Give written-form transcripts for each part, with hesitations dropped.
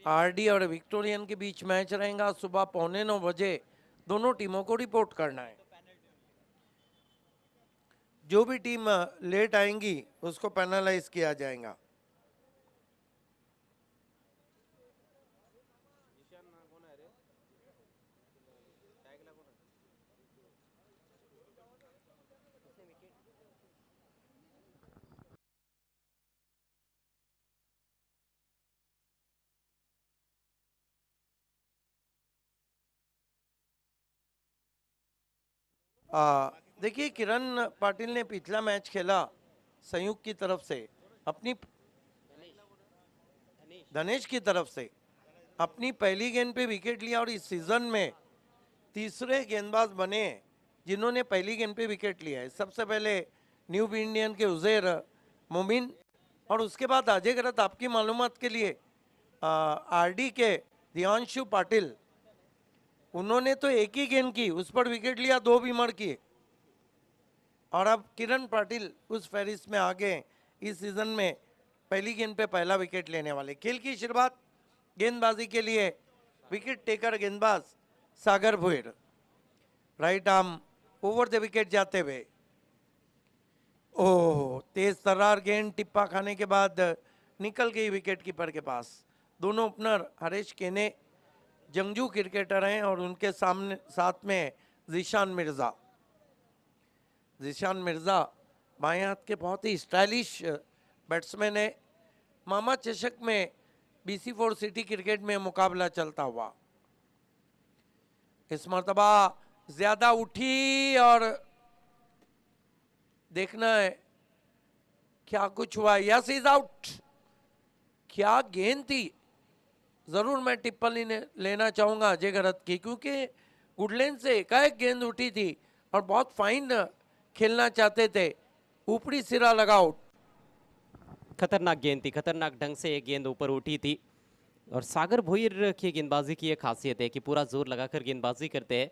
RD और Victorian के बीच match रहेगा सुबह 9:15 दोनों टीमों को रिपोर्ट करना है। जो भी टीम लेट आएंगी उसको पेनलाइज किया जाएगा। देखिए किरण पाटिल ने पिछला मैच खेला संयुक्त की तरफ से, अपनी धनेश की तरफ से अपनी पहली गेंद पे विकेट लिया और इस सीजन में तीसरे गेंदबाज बने जिन्होंने पहली गेंद पे विकेट लिया है। सबसे पहले न्यू इंडियन के उजैर मोमिन और उसके बाद अजय गरत। आपकी मालूमात के लिए आरडी के दियांशु पाटिल, उन्होंने तो एक ही गेंद की उस पर विकेट लिया, 2 बीमार किए। और अब किरण पाटिल उस फहरिस्त में आगे इस सीजन में पहली गेंद पे पहला विकेट लेने वाले। खेल की शुरुआत गेंदबाजी के लिए विकेट टेकर गेंदबाज Sagar Bhuir, right arm over the wicket जाते हुए। ओह, तेज तर्रार गेंद टिप्पा खाने के बाद निकल गई विकेट कीपर के पास। दोनों ओपनर हरीश केने जंगजू क्रिकेटर हैं और उनके सामने साथ में जीशान मिर्जा। जीशान मिर्जा बाएं हाथ के बहुत ही स्टाइलिश बैट्समैन है। मामा चषक में BC4 सिटी क्रिकेट में मुकाबला चलता हुआ। इस मर्तबा ज्यादा उठी और देखना है क्या कुछ हुआ। Yes, is out. क्या गेंद थी, जरूर मैं टिप्पणी लेना चाहूंगा अजय गरत की, क्योंकि वुडलैंड से एकाएक गेंद उठी थी और बहुत फाइन खेलना चाहते थे, ऊपरी सिरा लगा आउट। खतरनाक गेंद थी, खतरनाक ढंग से एक गेंद ऊपर उठी थी। और सागर भुईर की गेंदबाजी की एक खासियत है कि पूरा जोर लगाकर गेंदबाजी करते हैं।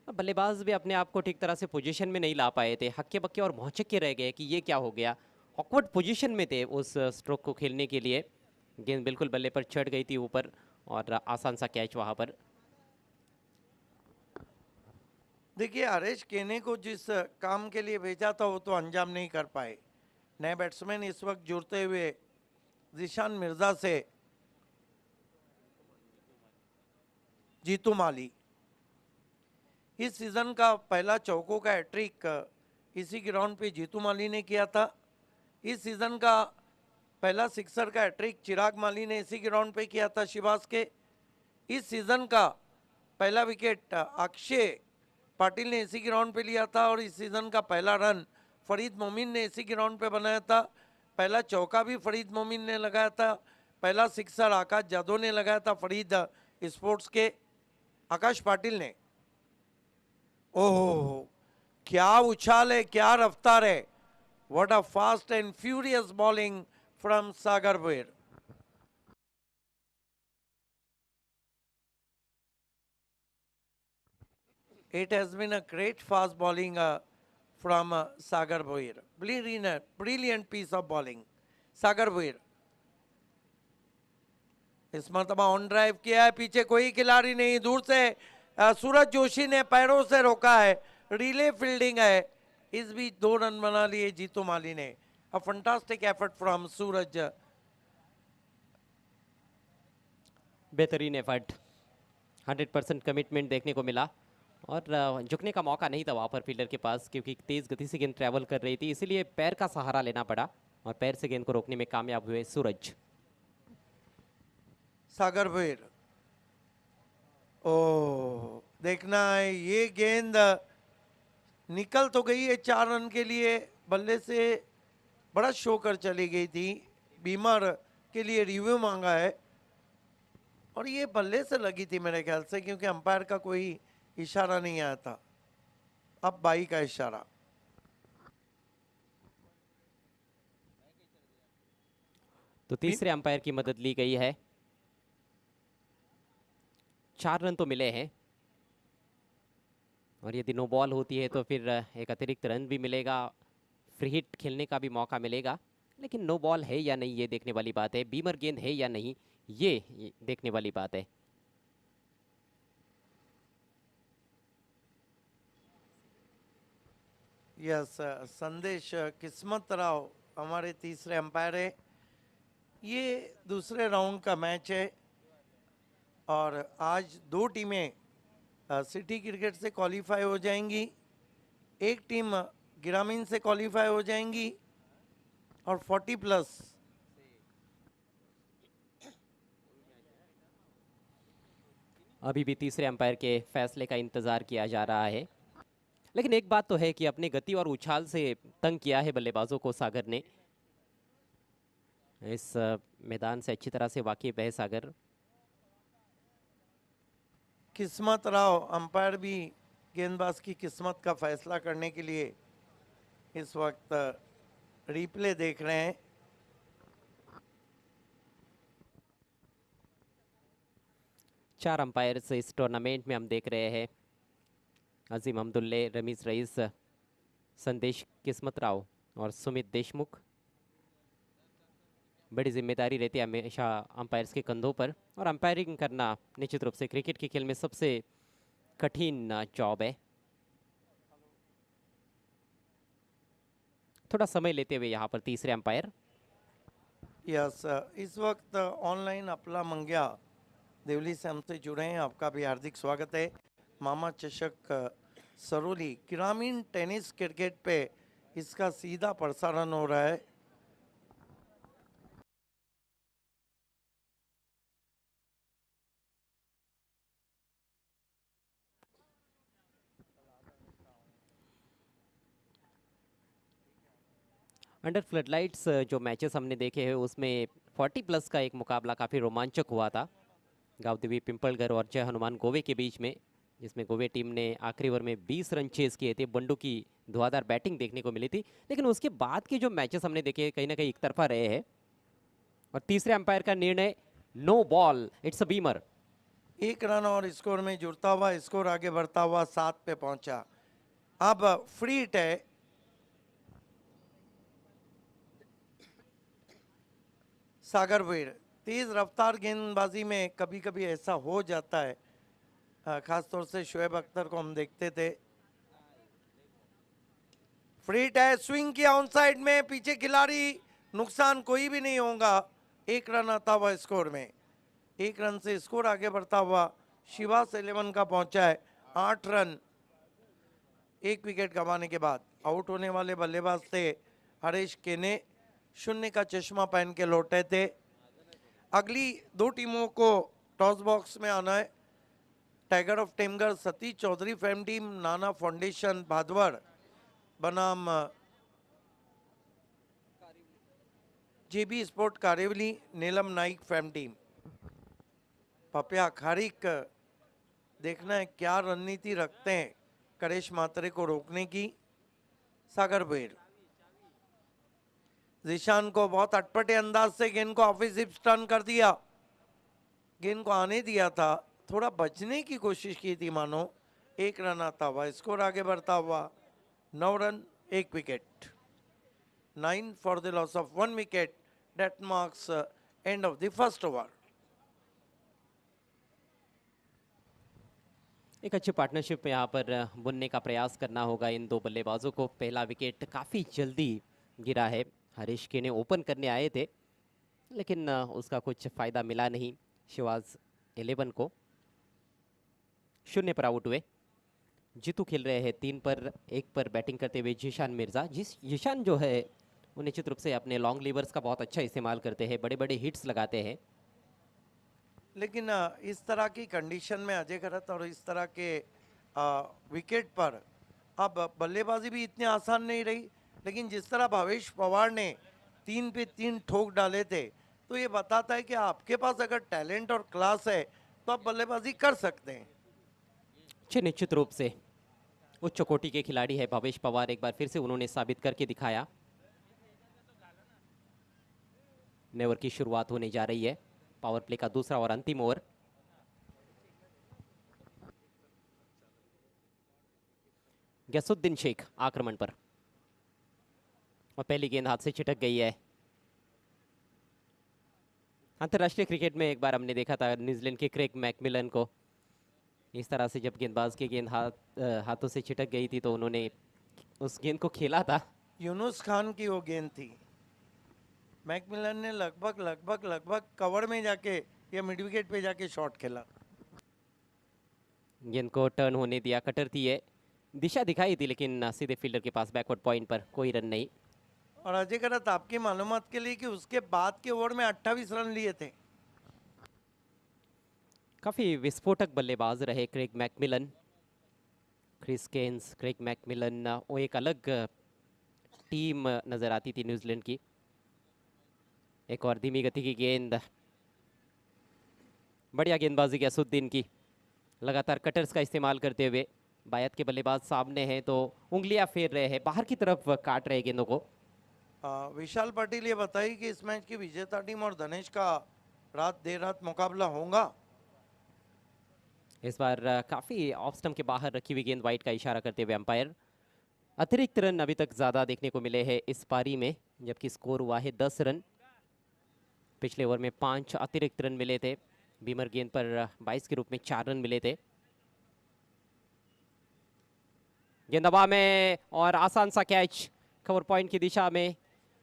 बल्लेबाज भी अपने आप को ठीक तरह से पोजीशन में नहीं ला पाए थे, हक्के बक्के और भौचक्के रह गए कि ये क्या हो गया। ऑकवर्ड पोजीशन में थे उस स्ट्रोक को खेलने के लिए। गेंद बिल्कुल बल्ले पर चढ़ गई थी ऊपर और आसान सा कैच वहां पर। देखिए हरीश केने को जिस काम के लिए भेजा था वो तो अंजाम नहीं कर पाए। नए बैट्समैन इस वक्त जुड़ते हुए जीशान मिर्जा से जीतू माली। इस सीजन का पहला चौकों का हैट्रिक इसी ग्राउंड पे जीतू माली ने किया था। इस सीजन का पहला सिक्सर का हैट्रिक चिराग माली ने इसी ग्राउंड पे किया था शिवास के। इस सीजन का पहला विकेट अक्षय पाटिल ने इसी ग्राउंड पे लिया था और इस सीजन का पहला रन फरीद मोमिन ने इसी ग्राउंड पे बनाया था। पहला चौका भी फरीद मोमिन ने लगाया था। पहला सिक्सर आकाश जादव ने लगाया था फरीद स्पोर्ट्स के आकाश पाटिल ने। ओहो, क्या उछाल है, क्या रफ्तार है। What a fast and furious bowling from Sagar Bhuir. It has been a great fast bowling from Sagar Bhuir. Brilliant piece of bowling. Sagar Bhuir. इस मरतबा ऑन ड्राइव किया है, पीछे कोई खिलाड़ी नहीं, दूर से सूरज जोशी ने पैरों से रोका है, रिले फील्डिंग है। इस बीच 2 रन बना लिए जीतू माली ने। अ फंटास्टिक एफर्ट फ्रॉम सूरज। बेहतरीन एफर्ट, 100% कमिटमेंट देखने को मिला और झुकने का मौका नहीं था वहाँ पर फील्डर के पास, क्योंकि तेज गति से गेंद ट्रैवल कर रही थी, इसीलिए पैर का सहारा लेना पड़ा और पैर से गेंद को रोकने में कामयाब हुए सूरज। सागर भुईर, ओ देखना है ये गेंद निकल तो गई है 4 रन के लिए, बल्ले से बड़ा शो कर चली गई थी। बीमार के लिए रिव्यू मांगा है और ये बल्ले से लगी थी मेरे ख्याल से, क्योंकि अंपायर का कोई इशारा नहीं आया था। अब बाई का इशारा। तो तीसरे अंपायर की मदद ली गई है। 4 रन तो मिले हैं और यदि नो बॉल होती है तो फिर एक अतिरिक्त रन भी मिलेगा, फ्री हिट खेलने का भी मौका मिलेगा। लेकिन नो बॉल है या नहीं ये देखने वाली बात है, बीमर गेंद है या नहीं ये देखने वाली बात है। यस, संदेश किस्मत राव हमारे तीसरे अंपायर है। ये दूसरे राउंड का मैच है और आज दो टीमें सिटी क्रिकेट से क्वालिफाई हो जाएंगी, एक टीम ग्रामीण से क्वालिफाई हो जाएंगी और 40 प्लस। अभी भी तीसरे अंपायर के फैसले का इंतजार किया जा रहा है, लेकिन एक बात तो है कि अपनी गति और उछाल से तंग किया है बल्लेबाजों को सागर ने। इस मैदान से अच्छी तरह से वाकिफ है सागर। किस्मत राव अंपायर भी गेंदबाज की किस्मत का फैसला करने के लिए इस वक्त रिप्ले देख रहे हैं। चार अंपायर्स इस टूर्नामेंट में हम देख रहे हैं। अजीम अब्दुल्ले, रमीज रईस, संदेश किस्मत राव और सुमित देशमुख। बड़ी जिम्मेदारी रहती है हमेशा अंपायर्स के कंधों पर, और अंपायरिंग करना निश्चित रूप से क्रिकेट के खेल में सबसे कठिन जॉब है। थोड़ा समय लेते हुए यहाँ पर तीसरे अंपायर। यस, इस वक्त ऑनलाइन अपला मंग्या देवली से हमसे जुड़े हैं, आपका भी हार्दिक स्वागत है। मामा चषक सरोली ग्रामीण टेनिस क्रिकेट पे इसका सीधा प्रसारण हो रहा है। अंडर फ्लडलाइट्स जो मैचेस हमने देखे हैं उसमें 40 प्लस का एक मुकाबला काफ़ी रोमांचक हुआ था गावदेवी पिंपलगर और जय हनुमान गोवे के बीच में, जिसमें गोवे टीम ने आखिरी ओवर में 20 रन चेज किए थे। बंडू की धुआंधार बैटिंग देखने को मिली थी, लेकिन उसके बाद के जो मैचेस हमने देखे कहीं ना कहीं एक तरफा रहे हैं। और तीसरे अंपायर का निर्णय, no ball, it's a beamer. एक रन और स्कोर में जुड़ता हुआ स्कोर आगे बढ़ता हुआ 7 पे पहुंचा। अब फ्री हिट है। सागर वीर तेज रफ्तार गेंदबाजी में कभी कभी ऐसा हो जाता है, खास तौर से शोएब अख्तर को हम देखते थे। फ्री हिट है, स्विंग किया ऑन साइड में, पीछे खिलाड़ी, नुकसान कोई भी नहीं होगा। एक रन आता हुआ स्कोर में, एक रन से स्कोर आगे बढ़ता हुआ शिवास 11 का पहुंचा है 8 रन। एक विकेट गंवाने के बाद आउट होने वाले बल्लेबाज थे हरीश केने, शून्य का चश्मा पहन के लौटे थे। अगली दो टीमों को टॉस बॉक्स में आना है। Tiger of Temghar Satish Chaudhari fame team, Nana foundation Bhadwar बनाम JB sport Karivali Neelam Naik fame team. पपिया खारिक देखना है क्या रणनीति रखते हैं करेश मात्रे को रोकने की। सागर बेर जिशान को बहुत अटपटे अंदाज से गेंद को ऑफिस टर्न कर दिया, गेंद को आने दिया था, थोड़ा बचने की कोशिश की थी मानो। एक रन आता हुआ स्कोर आगे बढ़ता हुआ 9 run 1 wicket. 9 for the loss of 1 wicket. That marks end of the first over. एक अच्छी पार्टनरशिप यहाँ पर बुनने का प्रयास करना होगा इन दो बल्लेबाजों को। पहला विकेट काफ़ी जल्दी गिरा है। हरीश के ने ओपन करने आए थे, लेकिन उसका कुछ फ़ायदा मिला नहीं शिवाज 11 को। शून्य पर आउट हुए। जीतू खेल रहे हैं 3 पर 1 पर बैटिंग करते हुए जिशान मिर्जा। जिशान जो है वो निश्चित रूप से अपने लॉन्ग लीवर्स का बहुत अच्छा इस्तेमाल करते हैं, बड़े बड़े हिट्स लगाते हैं। लेकिन इस तरह की कंडीशन में अजय खरत और इस तरह के विकेट पर अब बल्लेबाजी भी इतनी आसान नहीं रही। लेकिन जिस तरह भावेश पवार ने 3 पे 3 ठोक डाले थे, तो ये बताता है कि आपके पास अगर टैलेंट और क्लास है तो आप बल्लेबाजी कर सकते हैं। निश्चित रूप से उच्च कोटि के खिलाड़ी है भावेश पवार, एक बार फिर से उन्होंने साबित करके दिखाया। नए ओवर की शुरुआत होने जा रही है। पावर प्ले का दूसरा और अंतिम ओवर। गैसुद्दीन शेख आक्रमण पर, और पहली गेंद हाथ से छिटक गई है। अंतर्राष्ट्रीय क्रिकेट में एक बार हमने देखा था न्यूजीलैंड के क्रेग मैकमिलन को, इस तरह से जब गेंदबाज की गेंद हाथों से छिटक गई थी तो उन्होंने उस गेंद को खेला था। यूनुस खान की वो गेंद थी, मैकमिलन ने लगभग लगभग लगभग कवर में जाके या मिड विकेट पे जाके शॉट खेला। गेंद को टर्न होने दिया, कटर थी ये, दिशा दिखाई थी लेकिन सीधे फील्डर के पास बैकवर्ड पॉइंट पर कोई रन नहीं। और अजय करत आपकी मालूमात के लिए कि उसके बाद के ओवर में 28 रन लिए थे। काफ़ी विस्फोटक बल्लेबाज रहे Craig McMillan, Chris Cairns, Craig McMillan, वो एक अलग टीम नज़र आती थी न्यूजीलैंड की। एक और धीमी गति की गेंद, बढ़िया गेंदबाजी की असुद्दीन की, लगातार कटर्स का इस्तेमाल करते हुए। बायत के बल्लेबाज सामने हैं तो उंगलियां फेर रहे हैं, बाहर की तरफ काट रहे गेंदों को। विशाल पाटिल ये बताइए कि इस मैच की विजेता टीम और धनेश का देर रात मुकाबला होगा। इस बार काफ़ी ऑफ स्टंप के बाहर रखी हुई गेंद, वाइट का इशारा करते हुए अंपायर। अतिरिक्त रन अभी तक ज़्यादा देखने को मिले हैं इस पारी में, जबकि स्कोर हुआ है 10 रन। पिछले ओवर में 5 अतिरिक्त रन मिले थे, बीमर गेंद पर 22 के रूप में 4 रन मिले थे। गेंद हवा में और आसान सा कैच, कवर पॉइंट की दिशा में,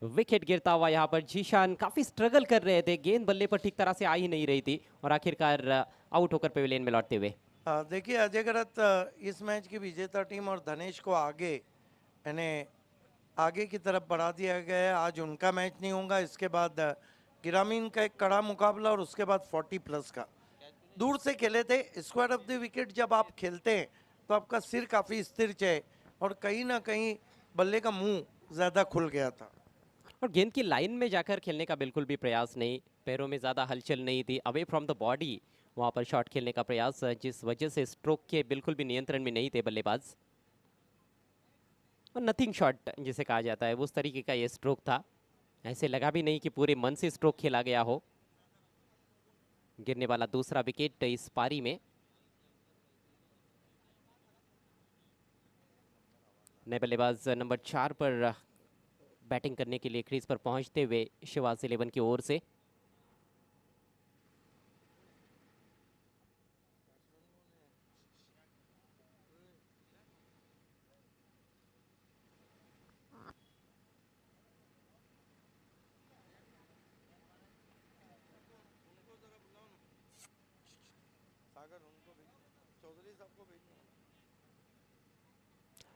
विकेट गिरता हुआ यहाँ पर। जीशान काफ़ी स्ट्रगल कर रहे थे, गेंद बल्ले पर ठीक तरह से आ ही नहीं रही थी और आखिरकार आउट होकर पेविलियन में लौटते हुए। देखिए अजय करत, इस मैच की विजेता टीम और धनेश को आगे यानी आगे की तरफ बढ़ा दिया गया है। आज उनका मैच नहीं होगा, इसके बाद ग्रामीण का एक कड़ा मुकाबला और उसके बाद 40+ का। दूर से खेले थे, स्क्वायर ऑफ द विकेट जब आप खेलते हैं तो आपका सिर काफ़ी स्थिर है और कहीं ना कहीं बल्ले का मुंह ज़्यादा खुल गया था। और गेंद की लाइन में जाकर खेलने का बिल्कुल भी प्रयास नहीं, पैरों में ज़्यादा हलचल नहीं थी, अवे फ्रॉम द बॉडी वहाँ पर शॉट खेलने का प्रयास, जिस वजह से स्ट्रोक के बिल्कुल भी नियंत्रण में नहीं थे बल्लेबाज। और नथिंग शॉट जिसे कहा जाता है, उस तरीके का ये स्ट्रोक था। ऐसे लगा भी नहीं कि पूरे मन से स्ट्रोक खेला गया हो। गिरने वाला दूसरा विकेट इस पारी में। नए बल्लेबाज नंबर 4 पर बैटिंग करने के लिए क्रीज पर पहुंचते हुए शिवाज 11 की ओर से।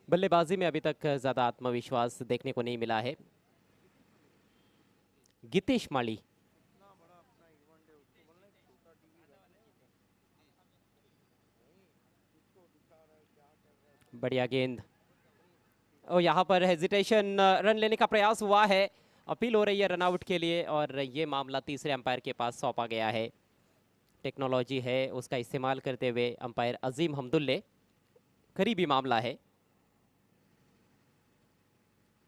बल्लेबाजी में अभी तक ज़्यादा आत्मविश्वास देखने को नहीं मिला है। गितेश माली, बढ़िया गेंद, और यहाँ पर हेजिटेशन, रन लेने का प्रयास हुआ है, अपील हो रही है रनआउट के लिए और ये मामला तीसरे अंपायर के पास सौंपा गया है। टेक्नोलॉजी है उसका इस्तेमाल करते हुए अंपायर अजीम हमदुल्ले, करीबी मामला है।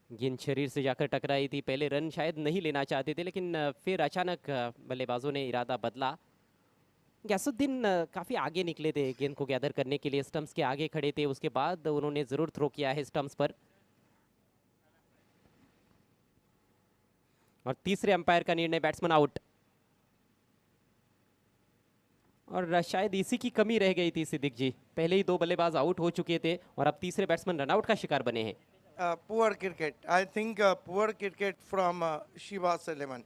गेंद शरीर से जाकर टकराई थी, पहले रन शायद नहीं लेना चाहते थे लेकिन फिर अचानक बल्लेबाजों ने इरादा बदला। गैसुद्दीन काफ़ी आगे निकले थे गेंद को गैदर करने के लिए, स्टंप्स के आगे खड़े थे, उसके बाद उन्होंने ज़रूर थ्रो किया है स्टंप्स पर। और तीसरे अंपायर का निर्णय, बैट्समैन आउट। और शायद इसी की कमी रह गई थी सिद्दीक जी, पहले ही 2 बल्लेबाज आउट हो चुके थे और अब तीसरे बैट्समैन रनआउट का शिकार बने हैं। Poor cricket, I think poor cricket from शिवाज 11।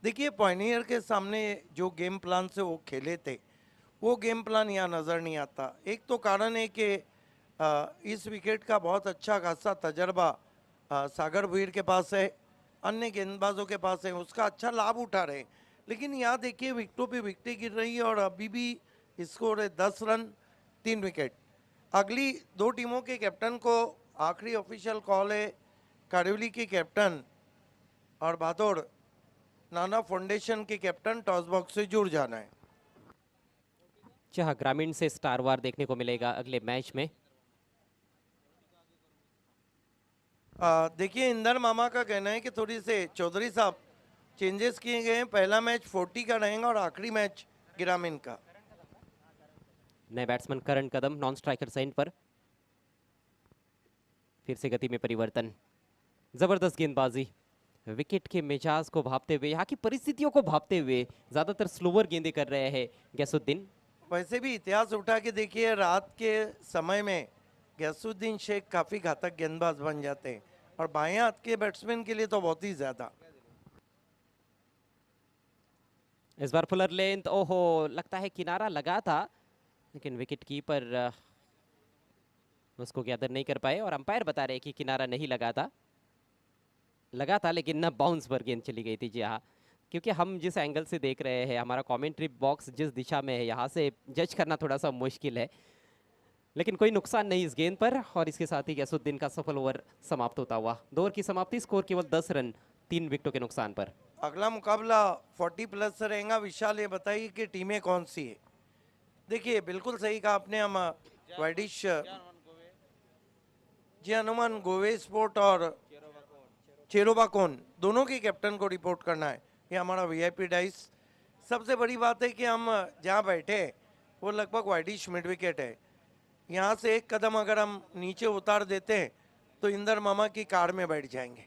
देखिए पॉइनियर के सामने जो गेम प्लान से वो खेले थे वो गेम प्लान यहाँ नज़र नहीं आता। एक तो कारण है कि इस विकेट का बहुत अच्छा खासा तजर्बा सागर भुईर के पास है, अन्य गेंदबाजों के पास है, उसका अच्छा लाभ उठा रहे। लेकिन यहाँ देखिए विकेटों पे विकेटें गिर रही है और अभी भी स्कोर है 10 रन 3 विकेट। अगली 2 टीमों के कैप्टन को आखिरी ऑफिशियल कॉल है, कारिवली के कैप्टन और भादौड़ नाना फाउंडेशन के कैप्टन टॉस बॉक्स से जुड़ जाना है। जहाँ ग्रामीण से स्टार वार देखने को मिलेगा अगले मैच में। देखिए इंदर मामा का कहना है कि थोड़ी से चौधरी साहब चेंजेस किए गए हैं, पहला मैच 40 का रहेगा और आखिरी मैच ग्रामीण का। नए बैट्समैन करण कदम नॉन स्ट्राइकर साइन पर, फिर से गति में परिवर्तन, जबरदस्त गेंदबाजी, विकेट के मिजाज को भापते हुए, यहाँ की परिस्थितियों को भापते हुए ज्यादातर स्लोवर गेंदें कर रहे हैं गैसुद्दीन। वैसे भी इतिहास उठा के देखिए, रात के समय में गैसुद्दीन शेख काफी घातक गेंदबाज बन जाते हैं, और बाएं हाथ के बैट्समैन के लिए तो बहुत ही ज्यादा। इस बार फुलर लेंथ, ओहो, लगता है किनारा लगा था, लेकिन विकेट कीपर उसको गैदर नहीं कर पाए और अंपायर बता रहे कि किनारा नहीं लगा था लेकिन न बाउंस पर गेंद चली गई थी। जी हाँ, क्योंकि हम जिस एंगल से देख रहे हैं, हमारा कमेंट्री बॉक्स जिस दिशा में है, यहाँ से जज करना थोड़ा सा मुश्किल है, लेकिन कोई नुकसान नहीं इस गेंद पर। और इसके साथ ही गैसुद्दीन का सफल ओवर समाप्त होता हुआ। 2 ओवर की समाप्ति, स्कोर केवल 10 रन 3 विकेटों के नुकसान पर। अगला मुकाबला 40+ से रहेगा। विशाल, ये बताइए कि टीमें कौन सी है? देखिए, बिल्कुल सही कहा आपने। हम वाइडिश जी हनुमान गोवे स्पोर्ट और चेरोबाकोन दोनों के कैप्टन को रिपोर्ट करना है। ये हमारा वीआईपी डाइस। सबसे बड़ी बात है कि हम जहाँ बैठे हैं वो लगभग वाइडिश मिड विकेट है। यहाँ से एक कदम अगर हम नीचे उतार देते हैं तो इंदर मामा की कार में बैठ जाएंगे।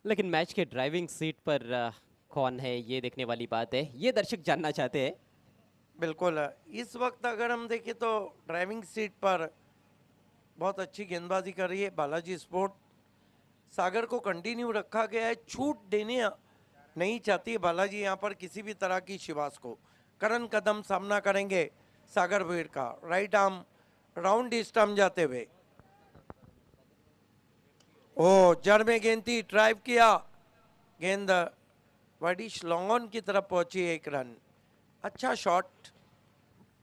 लेकिन मैच के ड्राइविंग सीट पर कौन है, ये देखने वाली बात है, ये दर्शक जानना चाहते हैं। बिल्कुल, इस वक्त अगर हम देखें तो ड्राइविंग सीट पर बहुत अच्छी गेंदबाजी कर रही है बालाजी स्पोर्ट। सागर को कंटिन्यू रखा गया है, छूट देने नहीं चाहती है बालाजी यहाँ पर किसी भी तरह की। शिवास को करण कदम सामना करेंगे सागर भोईर का। राइट आर्म राउंड स्टम्प जाते हुए, ओ जड़ में गेंद थी, ड्राइव किया, गेंद वाइडिश लॉन्ग ऑन की तरफ पहुंची। 1 रन, अच्छा शॉट,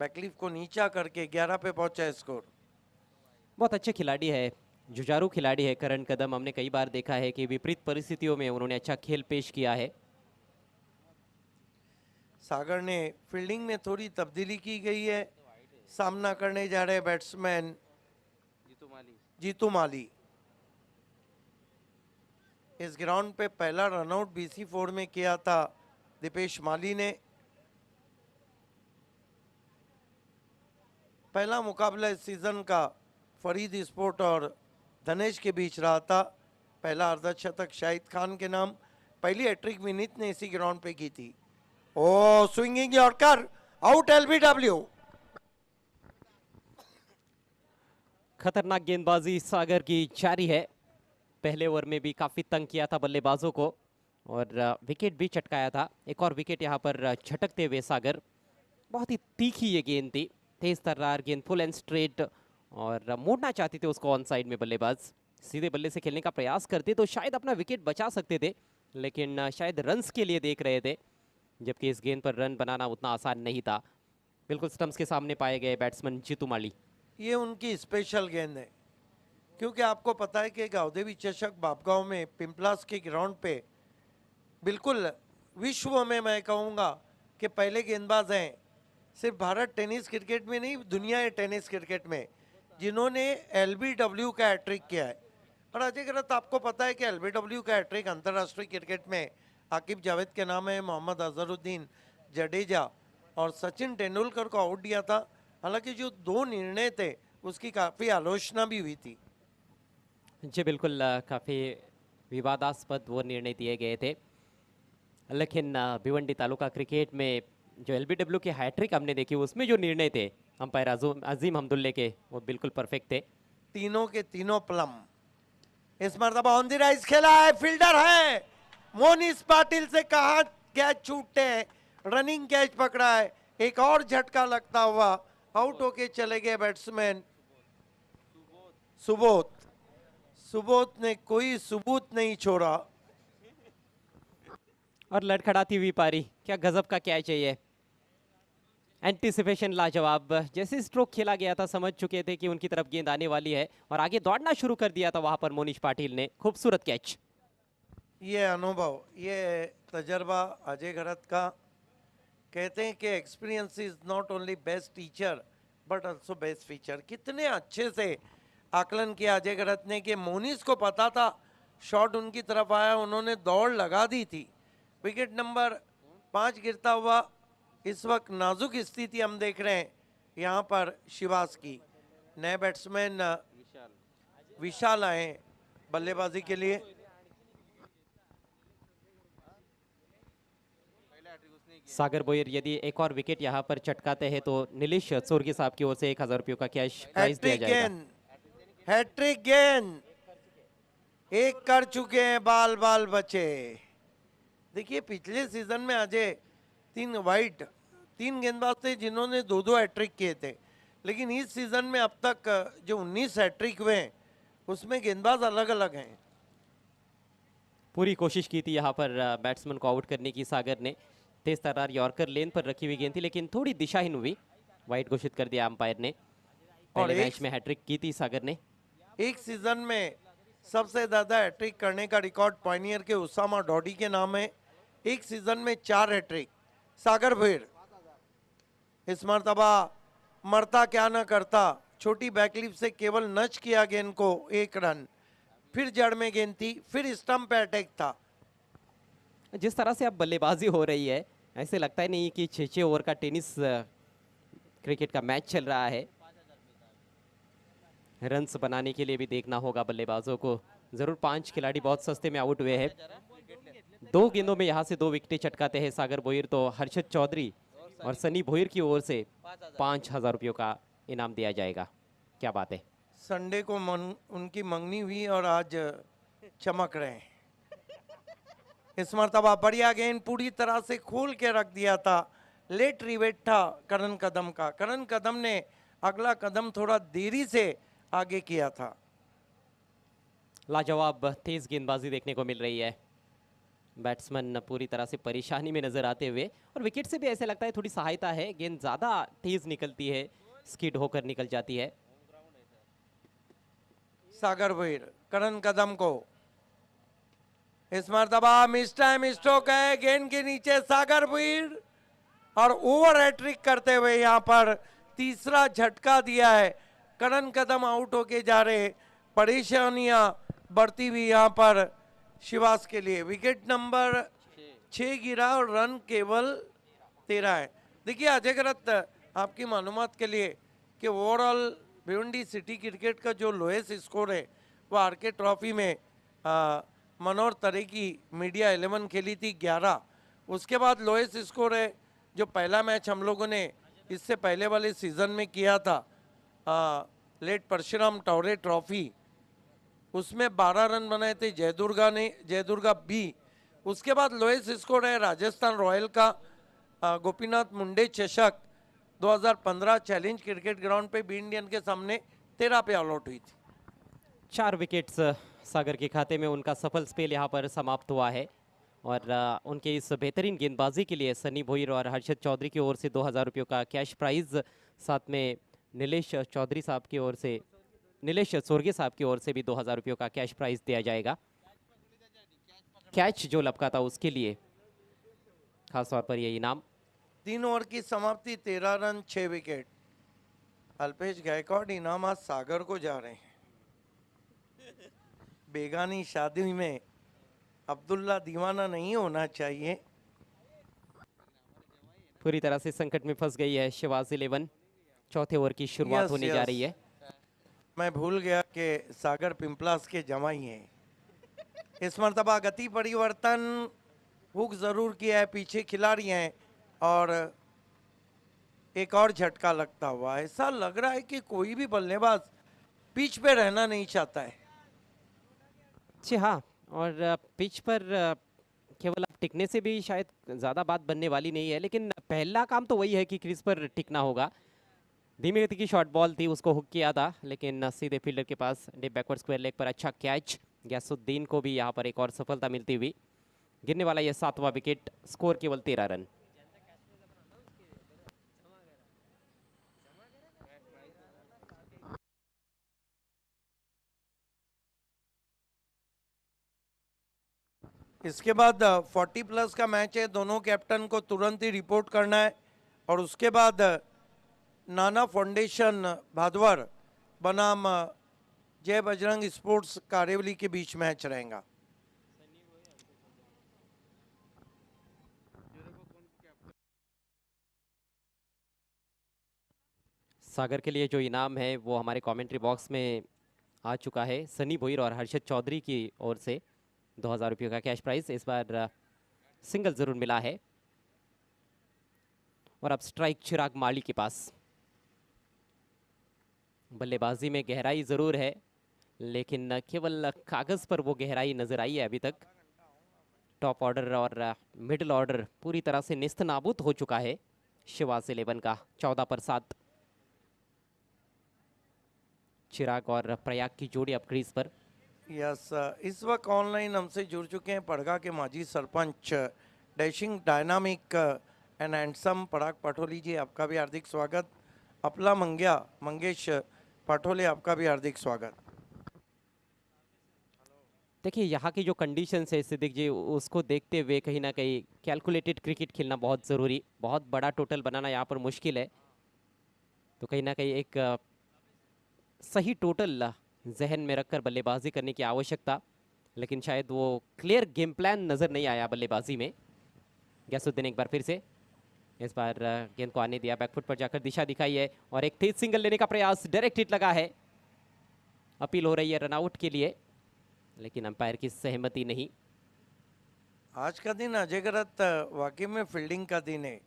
बैकलीफ को नीचा करके 11 पे पहुंचा है स्कोर। बहुत अच्छे खिलाड़ी है, जुझारू खिलाड़ी है करण कदम। हमने कई बार देखा है कि विपरीत परिस्थितियों में उन्होंने अच्छा खेल पेश किया है। सागर ने फील्डिंग में थोड़ी तब्दीली की गई है। सामना करने जा रहे बैट्समैन जीतू माली। इस ग्राउंड पे पहला रनआउट BC4 में किया था दीपेश माली ने। पहला मुकाबला इस सीजन का फरीद स्पोर्ट और धनेश के बीच रहा था। पहला अर्धशतक शाहिद खान के नाम, पहली हैट्रिक विनीत ने इसी ग्राउंड पे की थी। ओ स्विंगिंग यॉर्कर, आउट LBW। खतरनाक गेंदबाजी सागर की जारी है। पहले ओवर में भी काफी तंग किया था बल्लेबाजों को और विकेट भी चटकाया था। एक और विकेट यहाँ पर झटकते हुए सागर। बहुत ही तीखी ये गेंद थी, तेज तर्रार गेंद, फुल एंड स्ट्रेट, और मोड़ना चाहते थे उसको ऑन साइड में बल्लेबाज। सीधे बल्ले से खेलने का प्रयास करते तो शायद अपना विकेट बचा सकते थे, लेकिन शायद रन्स के लिए देख रहे थे, जबकि इस गेंद पर रन बनाना उतना आसान नहीं था। बिल्कुल स्टंप्स के सामने पाए गए बैट्समैन जीतू माली। ये उनकी स्पेशल गेंद है, क्योंकि आपको पता है कि गावदेवी चषक बापगांव में पिंपलास के ग्राउंड पे बिल्कुल विश्व में मैं कहूँगा कि पहले गेंदबाज हैं, सिर्फ भारत टेनिस क्रिकेट में नहीं, दुनिया के टेनिस क्रिकेट में, जिन्होंने LBW का हैट्रिक किया है। और अजय गलत, आपको पता है कि LBW का हैट्रिक अंतर्राष्ट्रीय क्रिकेट में आकिब जावेद के नाम है, मोहम्मद अजहरुद्दीन जडेजा और सचिन तेंदुलकर को आउट दिया था। हालांकि जो 2 निर्णय थे उसकी काफ़ी आलोचना भी हुई थी। जी बिल्कुल, काफ़ी विवादास्पद वो निर्णय दिए गए थे, लेकिन भिवंडी तालुका क्रिकेट में जो LBW के हैट्रिक हमने देखी, उसमें जो निर्णय थे अंपायर अजीम हमदुल्ले के, वो बिल्कुल परफेक्ट थे। तीनों के तीनों प्लम। इस मरतबा ऑन द राइज खेला है, फील्डर है मोनिस पाटिल से कहा कैच छूटते हैं, रनिंग कैच पकड़ा है, एक और झटका लगता हुआ आउट होके चले गए बैट्समैन सुबोध। सुबोध ने कोई सबूत नहीं छोड़ा और लड़खड़ाती हुई पारी, क्या गजब का कैच है ये। एंटीसिपेशन लाजवाब, जैसे स्ट्रोक खेला गया था समझ चुके थे कि उनकी तरफ गेंद आने वाली है और आगे दौड़ना शुरू कर दिया था वहां पर मोनिश पाटिल ने। खूबसूरत कैच। ये अनुभव, ये तजर्बा अजय गरत का। कहते हैं कि experience is not only best teacher but also best feature. कितने अच्छे से आकलन किया अजय गरत ने कि मोनिस को पता था शॉट उनकी तरफ आया, उन्होंने दौड़ लगा दी थी। विकेट नंबर 5 गिरता हुआ। इस वक्त नाजुक स्थिति हम देख रहे हैं यहाँ पर शिवास की। नए बैट्समैन विशाल आए बल्लेबाजी के लिए। सागर भोईर यदि एक और विकेट यहाँ पर चटकाते हैं तो नीलेश सोरगी साहब की ओर से 1000 रुपयों का कैश प्राइज दिया हैट्रिक जाएगा। गेंद, हैट्रिक गेंद, एक कर चुके हैं, बाल बाल बचे। देखिए पिछले सीजन में अजय तीन गेंदबाज थे जिन्होंने दो दो हैट्रिक किए थे, लेकिन इस सीजन में अब तक जो 19 हैट्रिक हुए हैं उसमें गेंदबाज अलग अलग हैं। पूरी कोशिश की थी यहाँ पर बैट्समैन को आउट करने की सागर ने। तेज तर्रार यॉर्कर लेन पर रखी हुई गेंद थी लेकिन थोड़ी दिशाहीन हुई, वाइड घोषित कर दिया अंपायर ने। पहले मैच में हैट्रिक की थी सागर ने। एक सीजन में सबसे ज्यादा हैट्रिक करने का रिकॉर्ड पायनियर के उसामा डॉडी के नाम है। एक सीजन में 4 हैट्रिक। सागर भोईर इस मर्तबा मरता क्या न करता, छोटी बैकलिप से केवल नच किया गेंद को, 1 रन। फिर जड़ में गेंद थी, फिर स्टंप पे अटैक था। जिस तरह से अब बल्लेबाजी हो रही है ऐसे लगता ही नहीं कि 6-6 ओवर का टेनिस क्रिकेट का मैच चल रहा है। रन्स बनाने के लिए भी देखना होगा बल्लेबाजों को। जरूर 5 खिलाड़ी बहुत सस्ते में आउट हुए हैं। 2 गेंदों में यहाँ से 2 विकेटें चटकाते हैं सागर भोईर, तो हर्षद चौधरी और सनी भोईर की ओर से 5000 रुपयों का इनाम दिया जाएगा। क्या बात है। संडे को उनकी मंगनी हुई और आज चमक रहे हैं। इस मर्तबा बढ़िया गेंद पूरी तरह से खोल के रख दिया था। लेट रिवेट था करण कदम का। करण कदम ने अगला कदम थोड़ा देरी से आगे किया था। लाजवाब तेज गेंदबाजी देखने को मिल रही है। बैट्समैन पूरी तरह से परेशानी में नजर आते हुए, और विकेट से भी ऐसे लगता है थोड़ी सहायता है। गेंद ज्यादा तेज निकलती है, स्किड होकर निकल जाती है। सागर भोईर करण कदम को इस मर्तबा मिस टाइम स्ट्रोक है। गेंद के नीचे सागर भोईर और ओवर हैट्रिक करते हुए यहाँ पर तीसरा झटका दिया है। करण कदम आउट होके जा रहे। परेशानियां बढ़ती हुई यहाँ पर शिवास के लिए। विकेट नंबर 6 गिरा और रन केवल 13 है। देखिए अजय गरत, आपकी मालूमात के लिए कि ओवरऑल भिवंडी सिटी क्रिकेट का जो लोएस्ट स्कोर है वो आरके ट्रॉफी में मनोहर तरे की मीडिया 11 खेली थी 11। उसके बाद लोएस्ट स्कोर है जो पहला मैच हम लोगों ने इससे पहले वाले सीजन में किया था, लेट परशुराम टॉरे ट्रॉफी, उसमें 12 रन बनाए थे जयदुर्गा बी। उसके बाद लोएस्ट स्कोर है राजस्थान रॉयल का गोपीनाथ मुंडे चषक 2015 चैलेंज क्रिकेट ग्राउंड पे बी इंडियन के सामने 13 पे ऑल आउट हुई थी। 4 विकेट्स सागर के खाते में। उनका सफल स्पेल यहाँ पर समाप्त हुआ है, और उनके इस बेहतरीन गेंदबाजी के लिए सनी भोईर और हर्षद चौधरी की ओर से 2000 रुपयों का कैश प्राइज, साथ में नीलेश चौधरी साहब की ओर से, नीलेश सोरगे साहब की ओर से भी 2000 रुपयों का कैश प्राइज दिया जाएगा। कैच जो लपका था उसके लिए खास तौर पर ये इनाम। 3 ओवर की समाप्ति, 13 रन 6 विकेट। अल्पेश गायकवाड़ इनाम आज सागर को जा रहे हैं। बेगानी शादी में अब्दुल्ला दीवाना नहीं होना चाहिए। पूरी तरह से संकट में फंस गई है शिवाजी 11। चौथे ओवर की शुरुआत होने जा रही है। मैं भूल गया कि सागर पिंपलास के जमाई हैं। इस मर्तबा गति परिवर्तन हुक जरूर किया है, पीछे खिलाड़ी हैं और एक और झटका लगता हुआ। ऐसा लग रहा है कि कोई भी बल्लेबाज पिच पे रहना नहीं चाहता है। जी हाँ, और पिच पर केवल अब टिकने से भी शायद ज़्यादा बात बनने वाली नहीं है, लेकिन पहला काम तो वही है कि क्रीज पर टिकना होगा। धीमी गति की शॉर्ट बॉल थी, उसको हुक किया था, लेकिन सीधे फील्डर के पास डिप बैकवर्ड स्क्वायर लेग पर अच्छा कैच। गयासुद्दीन को भी यहाँ पर एक और सफलता मिलती हुई। गिरने वाला यह 7वां विकेट, स्कोर केवल 13 रन। इसके बाद 40 प्लस का मैच है। दोनों कैप्टन को तुरंत ही रिपोर्ट करना है और उसके बाद नाना फाउंडेशन भादवर बनाम जय बजरंग स्पोर्ट्स कारेवली के बीच मैच रहेगा। सागर के लिए जो इनाम है वो हमारे कमेंट्री बॉक्स में आ चुका है सनी भोईर और हर्षद चौधरी की ओर से 2000 रुपये का कैश प्राइस। इस बार सिंगल जरूर मिला है। और अब स्ट्राइक चिराग माली के पास। बल्लेबाजी में गहराई जरूर है, लेकिन केवल कागज पर वो गहराई नजर आई है अभी तक। टॉप ऑर्डर और मिडिल ऑर्डर पूरी तरह से निस्त नाबूद हो चुका है शिवास 11 का। 14 पर 7। चिराग और प्रयाग की जोड़ी अब क्रीज पर। यस, इस वक्त ऑनलाइन हमसे जुड़ चुके हैं पड़गा के माजी sarpanch, dashing dynamic and handsome Parag Patholi ji, आपका भी हार्दिक स्वागत। अपला मंगेश पाठोले, आपका भी हार्दिक स्वागत। देखिए यहाँ की जो कंडीशंस है सिद्दीक जी, उसको देखते हुए कहीं ना कहीं कैलकुलेटेड क्रिकेट खेलना बहुत ज़रूरी। बहुत बड़ा टोटल बनाना यहाँ पर मुश्किल है, तो कहीं ना कहीं एक सही टोटल जहन में रखकर बल्लेबाजी करने की आवश्यकता। लेकिन शायद वो क्लियर गेम प्लान नज़र नहीं आया बल्लेबाजी में। गैसुद्दीन एक बार फिर से, इस बार गेंद को आने दिया, बैकफुट पर जाकर दिशा दिखाई है और एक तेज सिंगल लेने का प्रयास। डायरेक्ट हिट लगा है। अपील हो रही है रनआउट के लिए, लेकिन अंपायर की सहमति नहीं। आज का दिन अजय गरत वाकई में फील्डिंग का दिन है।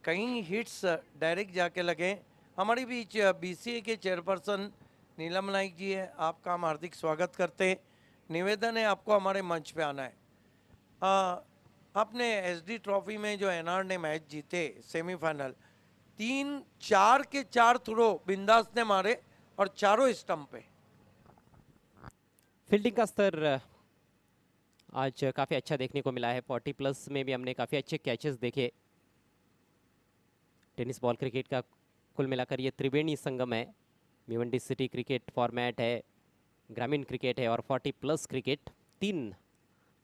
कई हिट्स डायरेक्ट जाके लगे। हमारी बीच बीसीए के चेयरपर्सन नीलम नाइक जी है, आपका हम हार्दिक स्वागत करते हैं। निवेदन है आपको हमारे मंच पे आना है। आपने एसडी ट्रॉफी में जो एनआर ने मैच जीते सेमीफाइनल, 3-4 के 4 थ्रो बिंदास ने मारे और चारों स्टंप पे। फील्डिंग का स्तर आज काफ़ी अच्छा देखने को मिला है। 40+ में भी हमने काफ़ी अच्छे कैचेस देखे। टेनिस बॉल क्रिकेट का कुल मिलाकर ये त्रिवेणी संगम है। भिवंडी सिटी क्रिकेट फॉर्मेट है, ग्रामीण क्रिकेट है और 40+ क्रिकेट। 3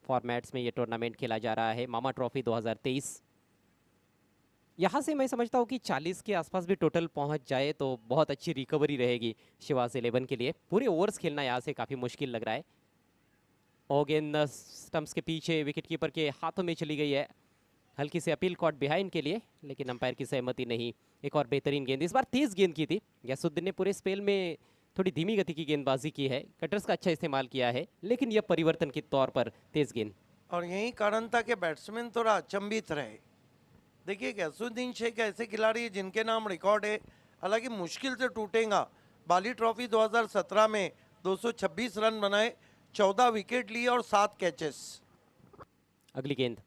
फॉर्मेट्स में ये टूर्नामेंट खेला जा रहा है। मामा ट्रॉफी 2023। यहाँ से मैं समझता हूँ कि 40 के आसपास भी टोटल पहुँच जाए तो बहुत अच्छी रिकवरी रहेगी शिवास 11 के लिए। पूरे ओवर्स खेलना यहाँ से काफ़ी मुश्किल लग रहा है। और गेंद स्टंप्स के पीछे विकेट कीपर के हाथों में चली गई है। हल्की से अपील कॉट बिहाइंड के लिए, लेकिन अंपायर की सहमति नहीं। एक और बेहतरीन गेंद, इस बार तेज गेंद की थी। गैसुद्दीन ने पूरे स्पेल में थोड़ी धीमी गति की गेंदबाजी की है, कटर्स का अच्छा इस्तेमाल किया है, लेकिन यह परिवर्तन के तौर पर तेज गेंद। और यही कारण था कि बैट्समैन थोड़ा अचंभित रहे। देखिए गैसुद्दीन शेख ऐसे खिलाड़ी है जिनके नाम रिकॉर्ड है, हालांकि मुश्किल से टूटेगा। बाली ट्रॉफी 2017 में 226 रन बनाए, 14 विकेट लिए और 7 कैचेस। अगली गेंद,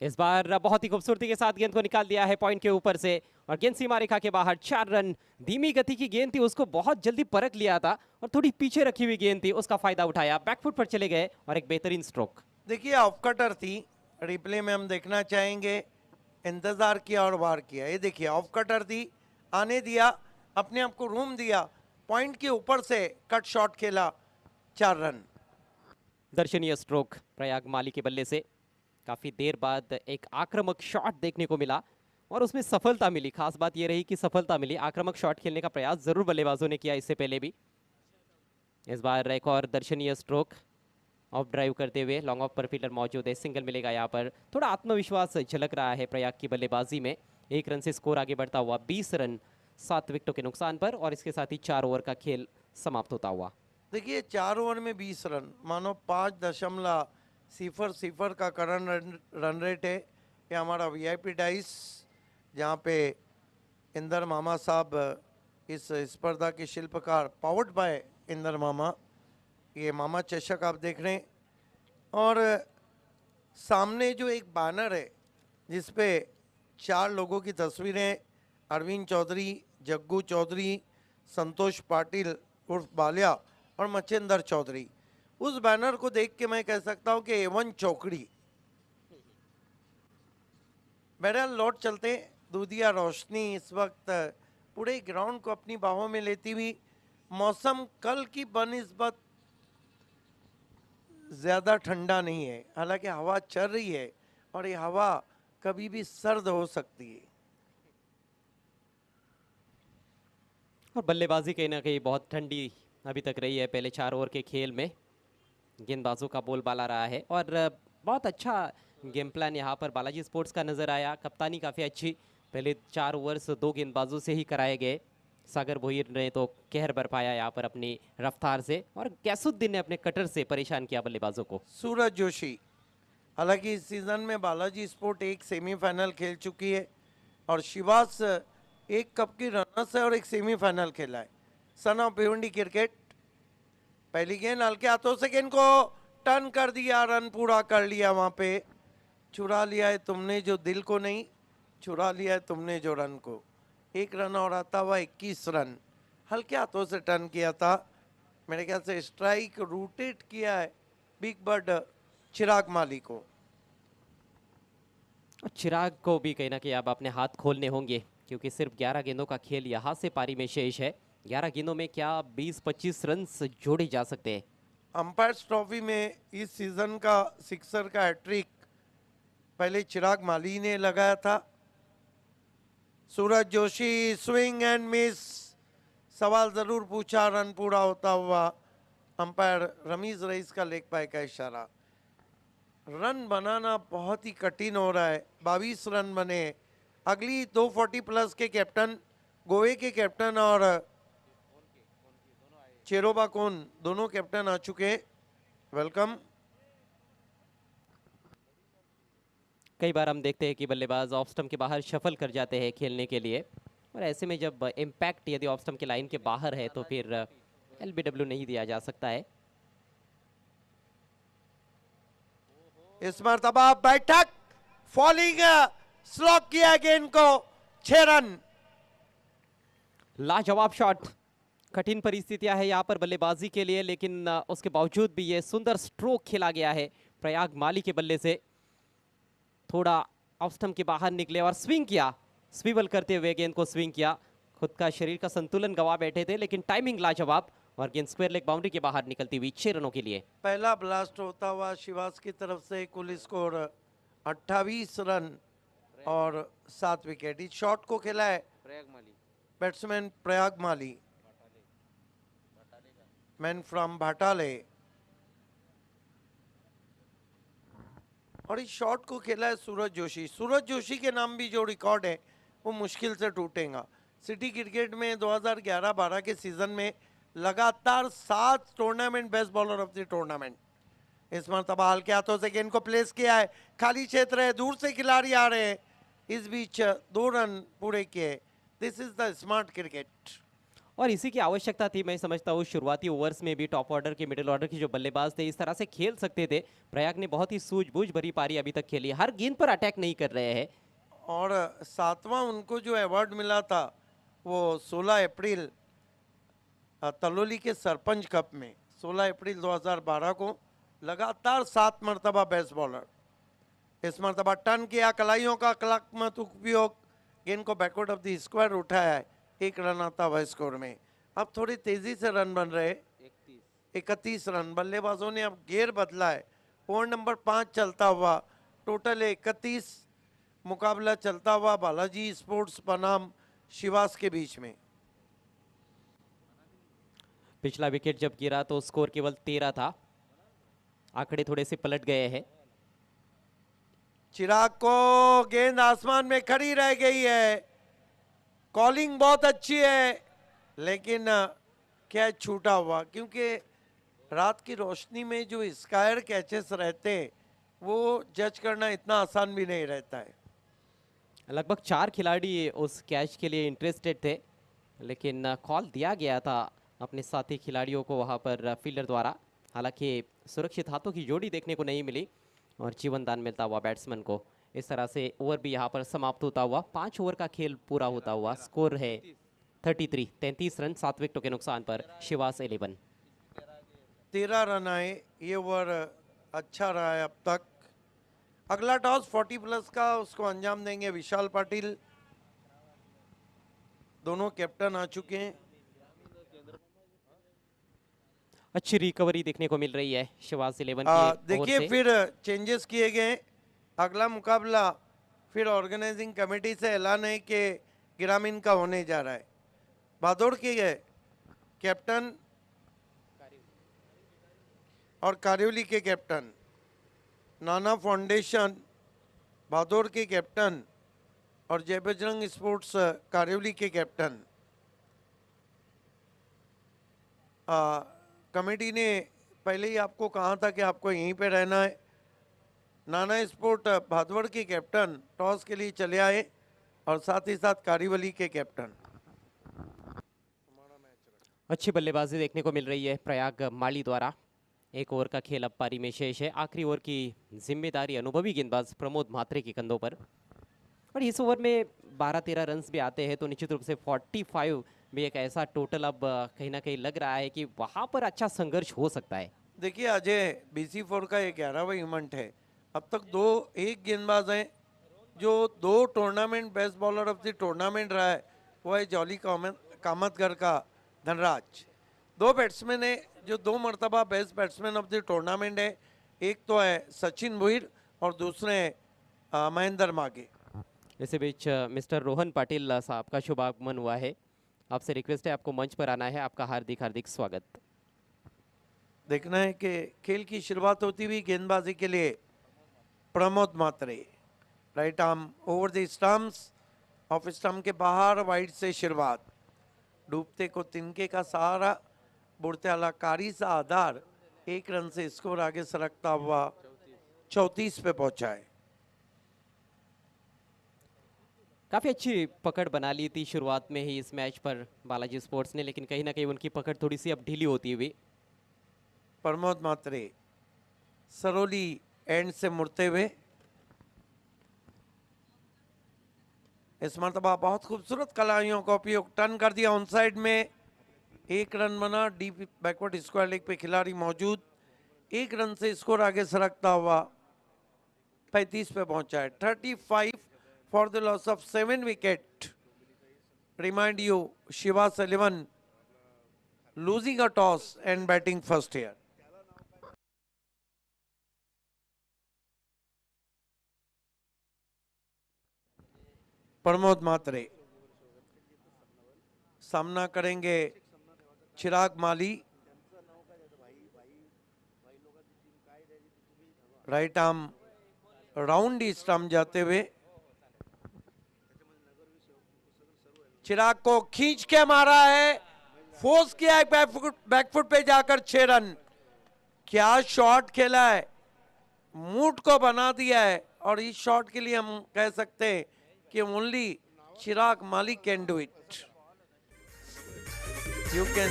इस बार बहुत ही खूबसूरती के साथ गेंद को निकाल दिया है पॉइंट के ऊपर से और गेंद सीमा रेखा के बाहर। 4 रन। धीमी गति की गेंद थी, उसको बहुत जल्दी परख लिया था और थोड़ी पीछे रखी हुई गेंद थी, उसका फायदा उठाया, बैकफुट पर चले गए और एक बेहतरीन स्ट्रोक। देखिए ऑफ कटर थी, रिप्ले में हम देखना चाहेंगे। इंतजार किया और वार किया। ये देखिए ऑफ कटर थी, आने दिया, अपने आप को रूम दिया, पॉइंट के ऊपर से कट शॉट खेला, 4 रन। दर्शनीय स्ट्रोक प्रयाग माली के बल्ले से। काफी देर बाद एक आक्रामक शॉट देखने को मिला और उसमें सफलता मिली। खास बात यह रही कि सफलता मिली। आक्रामक शॉट खेलने का प्रयास जरूर बल्लेबाजों ने किया इससे पहले भी। इस बार एक और दर्शनीय स्ट्रोक ऑफ ड्राइव करते हुए। लॉन्ग ऑफ पर फील्डर मौजूद है, सिंगल मिलेगा यहाँ पर। थोड़ा आत्मविश्वास झलक रहा है प्रयाग की बल्लेबाजी में। 1 रन से स्कोर आगे बढ़ता हुआ 20 रन 7 विकेटों के नुकसान पर, और इसके साथ ही 4 ओवर का खेल समाप्त होता हुआ। देखिए 4 ओवर में 20 रन, मानो 5.00 का करंट रन रेट है। ये हमारा वीआईपी डाइस, जहाँ पे इंदर मामा साहब इस स्पर्धा के शिल्पकार, पावर्ड बाय इंदर मामा। ये मामा चषक आप देख रहे हैं और सामने जो एक बैनर है जिस पे 4 लोगों की तस्वीरें, अरविंद चौधरी, जग्गू चौधरी, संतोष पाटिल उर्फ बालिया और मच्छिंदर चौधरी। उस बैनर को देख के मैं कह सकता हूं कि A1 चौकड़ी। बहरहाल लौट चलते हैं। दूधिया रोशनी इस वक्त पूरे ग्राउंड को अपनी बाहों में लेती हुई। मौसम कल की बनिस्बत ज़्यादा ठंडा नहीं है, हालांकि हवा चल रही है और ये हवा कभी भी सर्द हो सकती है। और बल्लेबाजी कहीं ना कहीं बहुत ठंडी अभी तक रही है पहले 4 ओवर के खेल में। गेंदबाजों का बोलबाला रहा है और बहुत अच्छा गेम प्लान यहाँ पर बालाजी स्पोर्ट्स का नज़र आया। कप्तानी काफ़ी अच्छी, पहले 4 ओवर्स 2 गेंदबाजों से ही कराए गए। सागर भोईर ने तो कहर बरपाया यहाँ पर अपनी रफ्तार से, और गैसुद्दीन ने अपने कटर से परेशान किया बल्लेबाजों को। सूरज जोशी, हालांकि इस सीजन में बालाजी स्पोर्ट एक सेमीफाइनल खेल चुकी है और शिवास एक कप की रनर्स है और एक सेमीफाइनल खेला है। सन ऑफ भिवंडी क्रिकेट, पहली गेंद हल्के हाथों से गेंद को टर्न कर दिया, रन पूरा कर लिया। वहां पे चुरा लिया है तुमने जो दिल को नहीं, चुरा लिया है तुमने जो रन को। एक रन और आता हुआ 21 रन, हल्के हाथों से टर्न किया था। मेरे ख्याल से स्ट्राइक रूटेट किया है बिग बर्ड चिराग माली को। और चिराग को भी कहीं ना कहीं अब अपने हाथ खोलने होंगे, क्योंकि सिर्फ 11 गेंदों का खेल यहाँ से पारी में शेष है। 11 गेंदों में क्या 20-25 रन जोड़े जा सकते हैं। अंपायर्स ट्रॉफी में इस सीजन का सिक्सर का हैट्रिक पहले चिराग माली ने लगाया था। सूरज जोशी स्विंग एंड मिस, सवाल जरूर पूछा, रन पूरा होता हुआ। अंपायर रमीज रईस का लेग पाए का इशारा। रन बनाना बहुत ही कठिन हो रहा है, 22 रन बने। अगली 240 प्लस के कैप्टन, गोवे के कैप्टन और चेरोबा कोन दोनों कैप्टन आ चुके हैं। वेलकम। कई बार हम देखते हैं कि बल्लेबाज ऑफ स्टंप के बाहर शफल कर जाते हैं खेलने के लिए, और ऐसे में जब इम्पैक्ट यदि ऑफ स्टंप के लाइन के बाहर है तो फिर एलबीडब्ल्यू नहीं दिया जा सकता है। इस मरतबा बैठक फॉलिंग स्लॉक किया गेंद को, 6 रन। लाजवाब शॉट। कठिन परिस्थितियां है यहाँ पर बल्लेबाजी के लिए, लेकिन उसके बावजूद भी ये सुंदर स्ट्रोक खेला गया है प्रयाग माली के बल्ले से। थोड़ा ऑफ स्टंप के बाहर निकले और स्विंग किया, स्विवल करते हुए गेंद को स्विंग किया। खुद का शरीर का संतुलन गवा बैठे थे, लेकिन टाइमिंग लाजवाब, और गेंद स्क्वायर लेग बाउंड्री के बाहर निकलती हुई 6 रनों के लिए। पहला ब्लास्ट होता हुआ शिवास की तरफ से, कुल स्कोर 28 रन और 7 विकेट। इस शॉट को खेला है batsman Prayag Mali, man from Bhatale, और इस शॉट को खेला है सूरज जोशी। सूरज जोशी के नाम भी जो रिकॉर्ड है वो मुश्किल से टूटेगा। सिटी क्रिकेट में 2011-12 के सीजन में लगातार 7 tournament best bowler of the tournament. इस मरतबा हल्के हाथों से गेंद को प्लेस किया है, खाली क्षेत्र है, दूर से खिलाड़ी आ रहे हैं, इस बीच 2 रन पूरे किए। This is the smart cricket, और इसी की आवश्यकता थी। मैं समझता हूँ शुरुआती ओवर्स में भी टॉप ऑर्डर के, मिडिल ऑर्डर के जो बल्लेबाज थे इस तरह से खेल सकते थे। प्रयाग ने बहुत ही सूझबूझ भरी पारी अभी तक खेली, हर गेंद पर अटैक नहीं कर रहे हैं। और 7वां उनको जो अवार्ड मिला था वो 16 अप्रैल तलोली के सरपंच कप में, 16 अप्रैल 2012 को। लगातार 7 मरतबा बेस्ट बॉलर। इस मरतबा टर्न किया, कलाइयों का कलात्मक उपयोग, गेंद को बैकवर्ड ऑफ द स्क्वायर उठाया है, 1 रन आता हुआ स्कोर में। अब थोड़ी तेजी से रन बन रहे, 31 रन। बल्लेबाजों ने अब गेयर बदला है, ओवर नंबर 5 चलता हुआ, टोटल 31 मुकाबला चलता हुआ बालाजी स्पोर्ट्स बनाम शिवास के बीच में। पिछला विकेट जब गिरा तो स्कोर केवल 13 था, आंकड़े थोड़े से पलट गए हैं। चिराग को गेंद आसमान में खड़ी रह गई है, कॉलिंग बहुत अच्छी है, लेकिन कैच छूटा हुआ, क्योंकि रात की रोशनी में जो स्कायर कैचेस रहते हैं वो जज करना इतना आसान भी नहीं रहता है। लगभग 4 खिलाड़ी उस कैच के लिए इंटरेस्टेड थे, लेकिन कॉल दिया गया था अपने साथी खिलाड़ियों को वहां पर फील्डर द्वारा। हालांकि सुरक्षित हाथों की जोड़ी देखने को नहीं मिली और जीवन दान मिलता हुआ बैट्समैन को। इस तरह से ओवर भी यहाँ पर समाप्त होता हुआ, 5 ओवर का खेल पूरा होता हुआ, स्कोर है 33 रन, 7 विकेटों के नुकसान पर शिवास 11। 13 रन आए, ये ओवर अच्छा रहा है अब तक। अगला टॉस 40 प्लस का, उसको अंजाम देंगे विशाल पाटिल। दोनों कैप्टन आ चुके हैं। अच्छी रिकवरी देखने को मिल रही है शिवास 11 की। देखिए फिर चेंजेस किए गए। अगला मुकाबला फिर ऑर्गेनाइजिंग कमेटी से ऐलान है कि ग्रामीण का होने जा रहा है। भादौड़ के कैप्टन और कारिवली के कैप्टन, नाना फाउंडेशन भादौड़ के कैप्टन और जय बजरंग स्पोर्ट्स कारिवली के कैप्टन, कमेटी ने पहले ही आपको कहा था कि आपको यहीं पे रहना है। नाना स्पोर्ट भादवड़ के कैप्टन टॉस के लिए चले आए और साथ ही साथ कारीवली के कैप्टन। अच्छी बल्लेबाजी देखने को मिल रही है प्रयाग माली द्वारा। एक ओवर का खेल अब पारी में शेष है। आखिरी ओवर की जिम्मेदारी अनुभवी गेंदबाज प्रमोद म्हात्रे के कंधों पर। और इस ओवर में 12-13 रन्स भी आते हैं तो निश्चित रूप से 45 भी एक ऐसा टोटल अब कहीं ना कहीं लग रहा है कि वहां पर अच्छा संघर्ष हो सकता है। देखिए अजय, BC4 का ये 11वां इवेंट है। अब तक एक गेंदबाज हैं जो 2 tournament best bowler of the tournament रहा है, वो है जॉली कामतगर का धनराज। 2 बैट्समैन है जो 2 मरतबा best batsman of the tournament है। एक तो है सचिन भुईर और दूसरे हैं महेंद्र मागे। इसी बीच मिस्टर रोहन पाटिल साहब का शुभ आगमन हुआ है। आपसे रिक्वेस्ट है आपको मंच पर आना है। आपका हार्दिक हार्दिक स्वागत। देखना है कि खेल की शुरुआत होती हुई गेंदबाजी के लिए Pramod Mhatre. Right arm over the stumps, off stump के बाहर, वाइड से शुरुआत। डूबते को तिनके का सहारा, बुढ़ते अलाकारी सा आधार। 1 रन से स्कोर आगे सरकता हुआ 34 पे पहुंचा है। काफी अच्छी पकड़ बना ली थी शुरुआत में ही इस मैच पर बालाजी स्पोर्ट्स ने, लेकिन कहीं ना कहीं उनकी पकड़ थोड़ी सी अब ढीली होती हुई। प्रमोद म्हात्रे सरोली एंड से मुड़ते हुए, इस मरतबा बहुत खूबसूरत कलाइयों का उपयोग, टर्न कर दिया ऑन साइड में। 1 रन बना, डीप बैकवर्ड स्क्वायर लेग पे खिलाड़ी मौजूद। 1 रन से स्कोर आगे सरकता हुआ 35 पे पहुंचा है। 35 for the loss of 7 wicket. Remind you, Shiva Sullivan losing a toss and batting first here. Pramod Mhatre सामना करेंगे चिराग माली। राइट आर्म राउंड स्टंप जाते हुए चिराग को खींच के मारा है, फोर्स किया है बैकफुट पे जाकर 6 रन। क्या शॉट खेला है, मूड को बना दिया है। और इस शॉट के लिए हम कह सकते हैं कि only Chirag Mali can do it. You can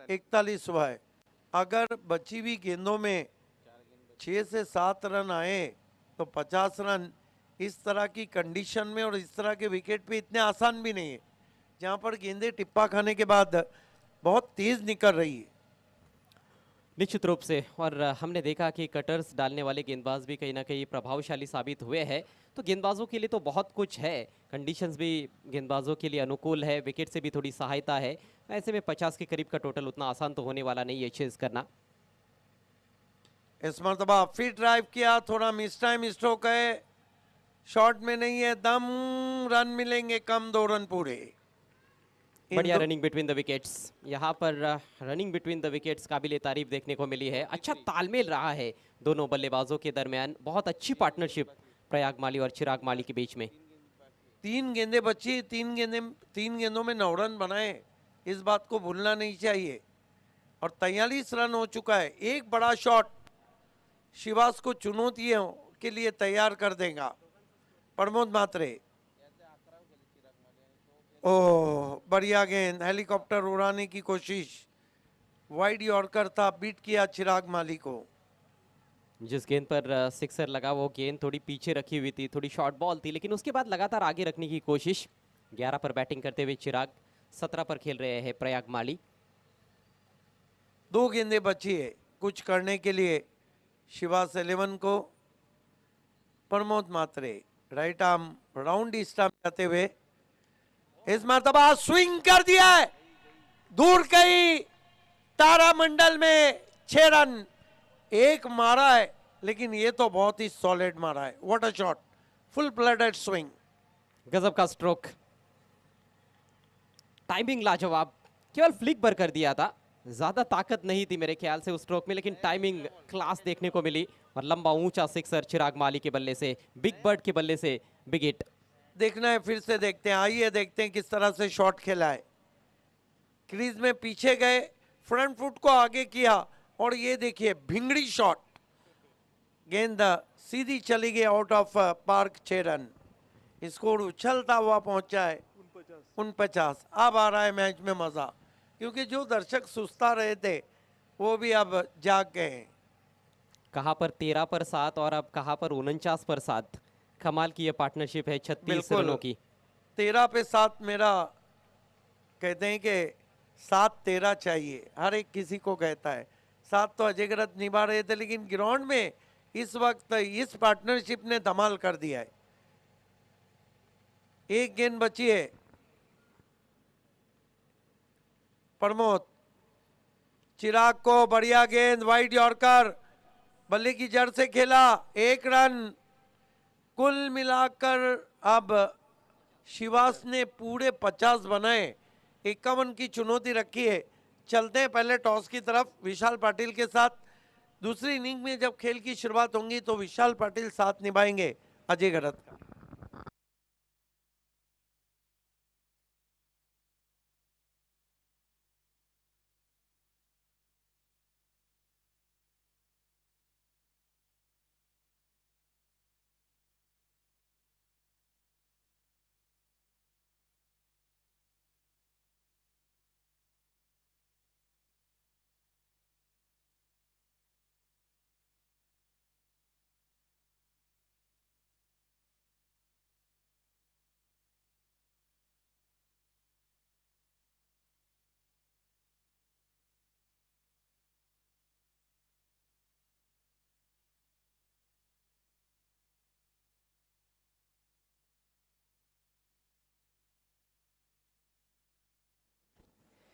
इकतालीस हुआ है। अगर बची हुई गेंदों में 6 से 7 रन आए तो 50 रन इस तरह की कंडीशन में और इस तरह के विकेट पे इतने आसान भी नहीं है, जहां पर गेंदें टिप्पा खाने के बाद बहुत तेज निकल रही है। निश्चित रूप से। और हमने देखा कि कटर्स डालने वाले गेंदबाज भी कहीं ना कहीं प्रभावशाली साबित हुए हैं। तो गेंदबाजों के लिए तो बहुत कुछ है, कंडीशंस भी गेंदबाजों के लिए अनुकूल है, विकेट से भी थोड़ी सहायता है। ऐसे में 50 के करीब का टोटल उतना आसान तो होने वाला नहीं है चेज करना। इस मरतबा फिट ड्राइव किया, थोड़ा मिस टाइम स्ट्रोक है, शॉट में नहीं है दम। रन मिलेंगे कम, 2 रन पूरे। बढ़िया रनिंग बिटवीन द विकेट्स। यहाँ पर रनिंग बिटवीन द विकेट्स काबिले तारीफ देखने को मिली है। अच्छा तालमेल रहा है दोनों बल्लेबाजों के दरमियान। बहुत अच्छी पार्टनरशिप प्रयाग माली और चिराग माली के बीच में। 3 गेंदें बची, 3 गेंदों में 9 रन बनाए, इस बात को भूलना नहीं चाहिए। और 43 रन हो चुका है। एक बड़ा शॉट शिवास को चुनौतियों के लिए तैयार कर देगा। प्रमोद म्हात्रे, ओह बढ़िया गेंद, हेलीकॉप्टर उड़ाने की कोशिश, वाइड यॉर्कर था, बीट किया चिराग माली को। जिस गेंद पर सिक्सर लगा वो गेंद थोड़ी पीछे रखी हुई थी, थोड़ी शॉर्ट बॉल थी, लेकिन उसके बाद लगातार आगे रखने की कोशिश। 11 पर बैटिंग करते हुए चिराग, 17 पर खेल रहे हैं प्रयाग माली। 2 गेंदें बची है कुछ करने के लिए शिवा सलिवन को। Pramod Mhatre right arm round stump जाते हुए इस मरतबा स्विंग कर दिया है, दूर गई तारामंडल में 6 रन। एक मारा है लेकिन ये तो बहुत ही सॉलिड मारा है। What a shot, full blooded swing. गजब का स्ट्रोक। टाइमिंग लाजवाब, केवल फ्लिक भर कर दिया था, ज्यादा ताकत नहीं थी मेरे ख्याल से उस स्ट्रोक में, लेकिन टाइमिंग क्लास देखने को मिली और लंबा ऊंचा सिक्सर चिराग माली के बल्ले से, बिग बर्ड के बल्ले से बिग हिट। देखना है, फिर से देखते हैं, आइए देखते हैं किस तरह से शॉट खेला है। क्रीज में पीछे गए, फ्रंट फुट को आगे किया और ये देखिए भिंगड़ी शॉट, गेंद सीधी चली गई out of park, 6 run. Score उछलता हुआ पहुंचा है 49। अब आ रहा है मैच में मजा, क्योंकि जो दर्शक सुस्ता रहे थे वो भी अब जाग गए हैं। कहाँ पर 13 पर 7 और अब कहाँ पर 49 पर 7। कमाल की ये पार्टनरशिप है 36 बिल्कुल। रनों की। 13 पे 7 मेरा, कहते हैं कि 7-13 चाहिए, हर एक किसी को कहता है। 7 तो अजय ग्रत निभा रहे थे, लेकिन ग्राउंड में इस वक्त इस पार्टनरशिप ने धमाल कर दिया है। एक गेंद बची है, प्रमोद, चिराग को बढ़िया गेंद, वाइड यॉर्कर, बल्ले की जड़ से खेला, 1 रन। कुल मिलाकर अब शिवास ने पूरे 50 बनाए, 51 की चुनौती रखी है। चलते हैं पहले टॉस की तरफ विशाल पाटिल के साथ। दूसरी इनिंग में जब खेल की शुरुआत होंगी तो विशाल पाटिल साथ निभाएंगे अजय गरत का।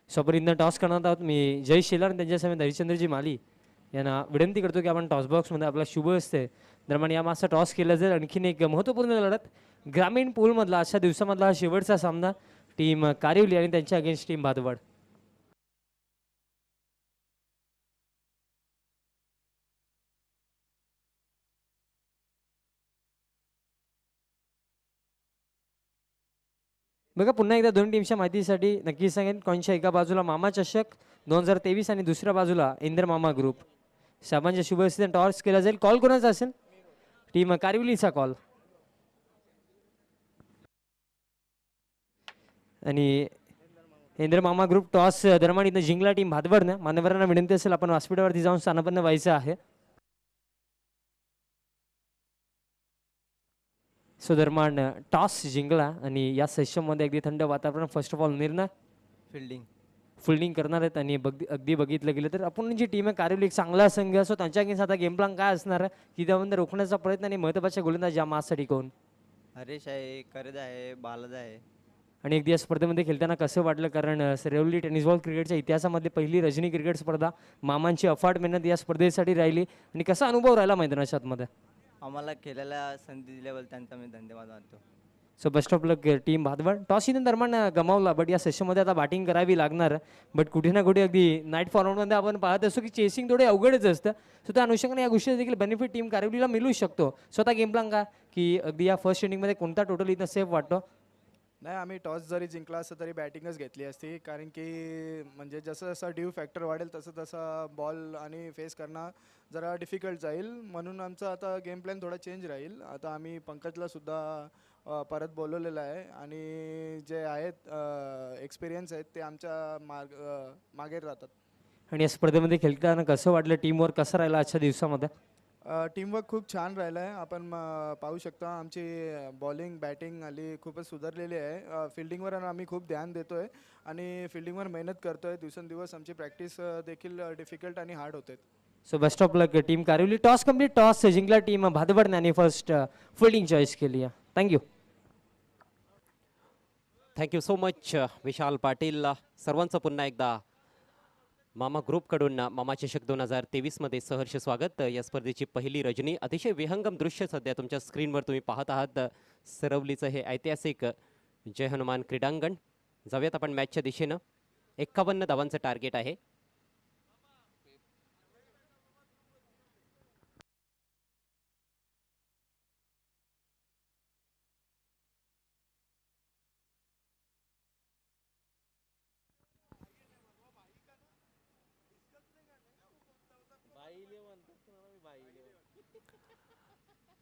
सोबत टॉस करणार आहोत मी जय शेलार आणि त्यांच्यासमोर हरिश्चंद्रजी माली यांना विनंती करतो की आपण टॉस बॉक्समध्ये आपला शुभ असते दरम्यान या मासा टॉस केला जाईल। आणखीन एक महत्त्वपूर्ण लढत ग्रामीण पूलमधला अशा दिवसामधला हा शेवटचा सामना, टीम कारिवली आणि त्यांच्या अगेन्स्ट टीम भादवड। बघा पुन्हा एकदा दोन टीमच्या माहितीसाठी नक्की सांगेन, कोणच्या एका बाजूला मामा चषक 2023 आणि दुसऱ्या बाजूला इंद्र मामा ग्रुप। साहेबांच्या शुभ असते टॉस केला जाईल। कॉल कोणाचा असेल? टीम कारिवलीचा कॉल। आणि इंद्र मामा ग्रुप टॉस दरम्यान इथं जिंकला टीम भादवडनं। मान्यवरांना विनंती असेल आपण व्यासपीठावरती जाऊन स्थानापन्न व्हायचं आहे। सो दरम्यान टॉस जिंकला आणि या सेशनमध्ये अगदी थंड वातावरण। फर्स्ट ऑफ ऑल निर्णय फिल्डिंग करणार आहेत आणि अगदी बघितलं गेलं तर आपण जी टीम आहे कारिवली एक चांगला संघ असो, त्यांच्या अगेन्स्ट आता गेम प्लॅन काय असणार आहे की त्यामध्ये रोखण्याचा प्रयत्न आणि महत्त्वाच्या गोलंदाज या माससाठी कोण? हरेश आहे, करद आहे, बालाज आहे. आणि अगदी या स्पर्धेमध्ये खेळताना कसं वाटलं? कारण सेरेवली टेनिस बॉल क्रिकेटच्या इतिहासामध्ये पहिली रजनी क्रिकेट स्पर्धा, मामांची अफाट मेहनत या स्पर्धेसाठी राहिली आणि कसा अनुभव राहिला मैदानाच्या आतमध्ये? आम्हाला खेळायला संधी दिल्याबद्दल त्यांचा मी धन्यवाद मानतो. So best of luck team Bhadwad. Toss इथं दरम्यान गमावला, बट या सेशनमध्ये आता बॅटिंग करावी लागणार। बट कुठे ना कुठे अगदी नाईट फॉर्मॅटमध्ये आपण पाहत असतो की चेसिंग थोडे अवघडच असतं। सो त्या अनुषंगाने या गोष्टी देखील बेनिफिट टीम कारिवलीला मिळू शकतो। स्वतः गेम प्लॅन का की अगदी या फर्स्ट इनिंगमध्ये कोणता टोटल इथं सेफ वाटतो? नाही, आम्ही टॉस जरी जिंकला असतं तरी बॅटिंगच घेतली असती, कारण की म्हणजे जसं जसं ड्यू फॅक्टर वाढेल तसं तसं बॉल आणि फेस करणं जरा डिफिकल्ट जाईल, म्हणून आमचा आता गेम प्लॅन थोडा चेंज राहील। आता आम्ही पंकजला सुद्धा परत बोलवलेलं आहे आणि जे आहेत एक्सपिरियन्स आहेत ते आमच्या मागे राहतात। आणि या स्पर्धेमध्ये खेळताना कसं वाटलं? टीमवर्क कसं राहिला आजच्या दिवसामध्ये? टीमवर्क खूप छान राहिला आहे। आपण पाहू शकता आमची बॉलिंग बॅटिंग आली खूपच सुधारलेली आहे। फिल्डिंगवर आम्ही खूप ध्यान देतो आहे आणि फिल्डिंगवर मेहनत करतो आहे। दिवसेंदिवस आमची प्रॅक्टिस देखील डिफिकल्ट आणि हार्ड होते। So best of luck team Karivali. Toss complete, toss जिंकला टीम भादवडने आणि फर्स्ट फिल्डिंग चॉईस केली आहे। Thank you. Thank you so much Vishal Patil. सर्वांचं पुन्हा एकदा मामा ग्रुपकडून मामा चषक 2023 मध्ये सहर्ष स्वागत। या स्पर्धेची पहिली रजनी, अतिशय विहंगम दृश्य सध्या तुमच्या स्क्रीनवर तुम्ही पाहत आहात। सरवलीचं हे ऐतिहासिक जय हनुमान क्रीडांगण जाऊयात आपण मॅचच्या दिशेनं. 51 धावांचं टार्गेट आहे.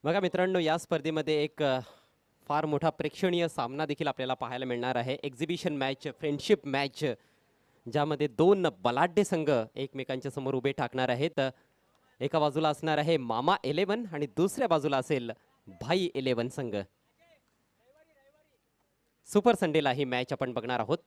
बघा मित्रांनो, या स्पर्धेमध्ये एक फार मोठा प्रेक्षणीय सामना देखील आपल्याला पाहायला मिळणार आहे. एक्झिबिशन मॅच, फ्रेंडशिप मॅच, ज्यामध्ये दोन बलाढ्य संघ एकमेकांच्या समोर उभे ठाकणार आहेत. एका बाजूला असणार आहे मामा 11 आणि दुसऱ्या बाजूला असेल भाई 11 संघ. सुपर संडेला ही मॅच आपण बघणार आहोत.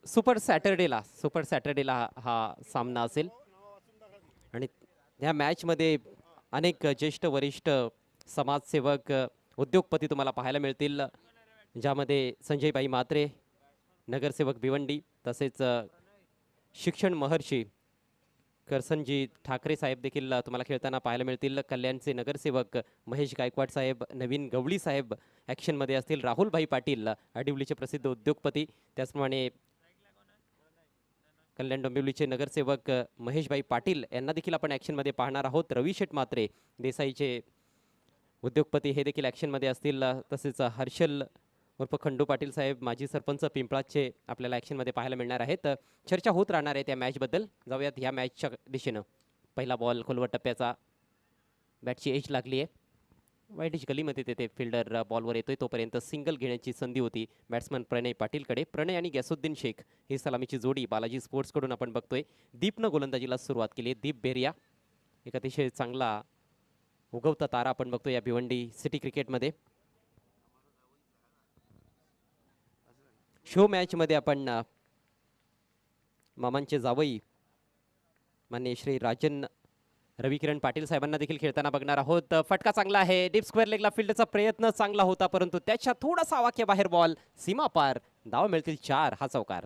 सुपर सॅटर्डेला हा सामना असेल आणि ह्या मॅचमध्ये अनेक ज्येष्ठ वरिष्ठ समाजसेवक, उद्योगपती तुम्हाला पाहायला मिळतील, ज्यामध्ये संजयबाई म्हात्रे, नगरसेवक भिवंडी, तसेच शिक्षण महर्षी करसनजी ठाकरे साहेब देखील तुम्हाला खेळताना पाहायला मिळतील. कल्याणचे नगरसेवक महेश गायकवाड साहेब, नवीन गवळी साहेब ॲक्शनमध्ये असतील, राहुलभाई पाटील आडिवलीचे प्रसिद्ध उद्योगपती, त्याचप्रमाणे कल्याण डोंबिवलीचे नगरसेवक महेशभाई पाटील यांना देखील आपण ॲक्शनमध्ये पाहणार आहोत. रवी शेठ म्हात्रे देसाईचे उद्योगपती हे देखील ॲक्शनमध्ये असतील. तसेच हर्षल उर्फ खंडू पाटील साहेब, माजी सरपंच पिंपळाचे आपल्याला ॲक्शनमध्ये पाहायला मिळणार आहेत. चर्चा होत राहणार आहे त्या मॅचबद्दल. जाऊयात ह्या मॅचच्या दिशेनं. पहिला बॉल खोलवर टप्प्याचा, बॅटची एज लागली आहे. वाईट गलीमध्ये तेथे फिल्डर बॉलवर येतोय, तोपर्यंत सिंगल घेण्याची संधी होती बॅट्समन प्रणय पाटीलकडे. प्रणय आणि गॅसुद्दीन शेख ही सलामीची जोडी बालाजी स्पोर्ट्सकडून आपण बघतोय. दीपनं गोलंदाजीला सुरुवात केली आहे. दीप बेरिया एक अतिशय चांगला उगवता तारा आपण बघतोय या भिवंडी सिटी क्रिकेटमध्ये. शो मॅचमध्ये आपण मामांचे जावई माननीय श्री राजन रविकिरण पाटील साहेबांना देखील खेळताना बघणार आहोत. फटका चांगला आहे, डीप स्क्वेअर लेगला फील्डचा प्रयत्न चांगला होता, परंतु त्याच्या थोडासा आवाक्या बाहेर बॉल, सीमा पार. धाव मिळतील 4. हा चौकार.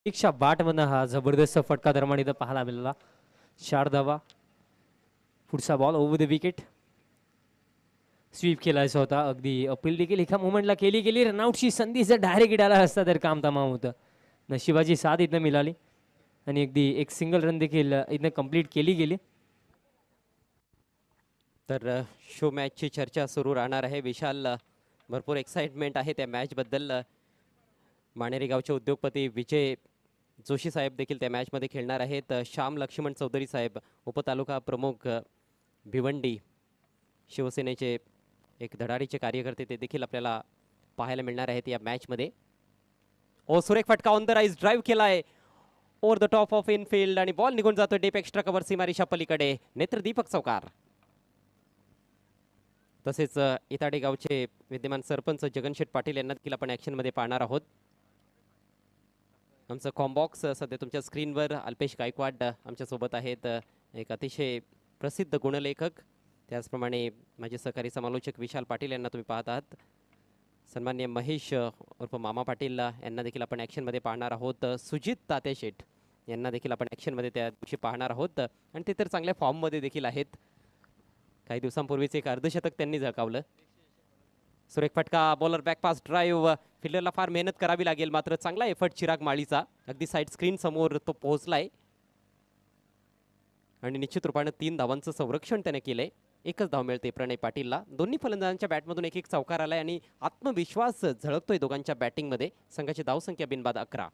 पेक्षा बाटमधनं हा जबरदस्त फटका दरम्यान इथं पाहायला मिळाला. 4 धावा. पुढचा ball over the wicket. Sweep केलायचा होता. अगदी अपील देखील एका मोमेंटला केली. रनआउटची संधी जर डायरेक्ट इडाला असता तर काम तमाम होतं. नशिबाची साथ इथं मिळाली आणि अगदी एक सिंगल रन देखील इथं कंप्लीट केली गेली. तर शो मॅचची चर्चा सुरू राहणार आहे. विशाल, भरपूर एक्साइटमेंट आहे त्या मॅचबद्दल. माणेरी गावचे उद्योगपती विजय जोशी साहेब देखील त्या मॅचमध्ये खेळणार आहेत. श्याम लक्ष्मण चौधरी साहेब, उपतालुका प्रमुख भिवंडी, शिवसेनेचे एक धडाडीचे कार्यकर्ते, ते देखील आपल्याला पाहायला मिळणार आहेत या मॅचमध्ये. सुरेख फटका ऑन द राईज, ड्राईव्ह केलाय over the top of Enfield आणि बॉल निघून जातो डीप एक्स्ट्रा कव्हर सीमारेषा पलीकडे. नेत्रदीपक चौकार. तसेच इताडे गावचे विद्यमान सरपंच जगनशेठ पाटील यांना देखील आपण ॲक्शनमध्ये पाहणार आहोत. आमचं कॉम्बॉक्स सध्या तुमच्या स्क्रीनवर अल्पेश गायकवाड आमच्यासोबत आहेत, एक अतिशय प्रसिद्ध गुणलेखक. त्याचप्रमाणे माझे सहकारी समालोचक विशाल पाटील यांना तुम्ही पाहत आहात. सन्मान्य महेश उर्फ मामा पाटील यांना देखील आपण ॲक्शनमध्ये पाहणार आहोत. सुजित तात्या शेठ यांना देखील आपण ॲक्शनमध्ये त्या दिवशी पाहणार आहोत आणि ते तर चांगल्या फॉर्ममध्ये देखील आहेत. काही दिवसांपूर्वीच एक अर्धशतक त्यांनी झळकावलं. सुरेख फटका, बॉलर बॅक पास ड्राईव्ह. फिल्डरला फार मेहनत करावी लागेल, मात्र चांगला एफर्ट चिराग माळीचा. अगदी साईड स्क्रीन समोर तो पोहोचलाय आणि निश्चित रूपाने 3 धावांचं संरक्षण त्याने केलंय. एकच धाव मिळते प्रणय पाटीलला. दोन्ही फलंदाजांच्या बॅटमधून एक चौकार आलाय आणि आत्मविश्वास झळकतोय दोघांच्या बॅटिंगमध्ये. संघाची धावसंख्या बिनबाद 11.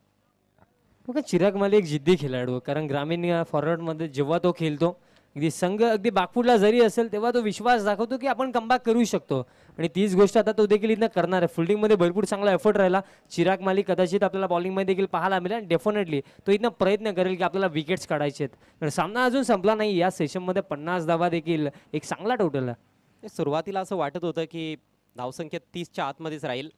बघा, चिराग माली एक जिद्दी खेळाडू, कारण ग्रामीण फॉरवर्डमध्ये जेव्हा तो खेळतो, अगदी संघ अगदी बागपूरला जरी असेल तेव्हा तो विश्वास दाखवतो की आपण कमबॅक करू शकतो आणि तीच गोष्ट आता तो देखील इथं करणार आहे. फिल्डिंगमध्ये भरपूर चांगला एफर्ट राहिला. चिराग माली कदाचित आपल्याला बॉलिंगमध्ये देखील पाहायला मिळेल आणि डेफिनेटली तो इथं प्रयत्न करेल की आपल्याला विकेट्स काढायचे आहेत. कारण सामना अजून संपला नाही. या सेशनमध्ये 50 धावा देखील एक चांगला टोटल आहे. सुरुवातीला असं वाटत होतं की धावसंख्या 30च्या आतमध्येच राहील.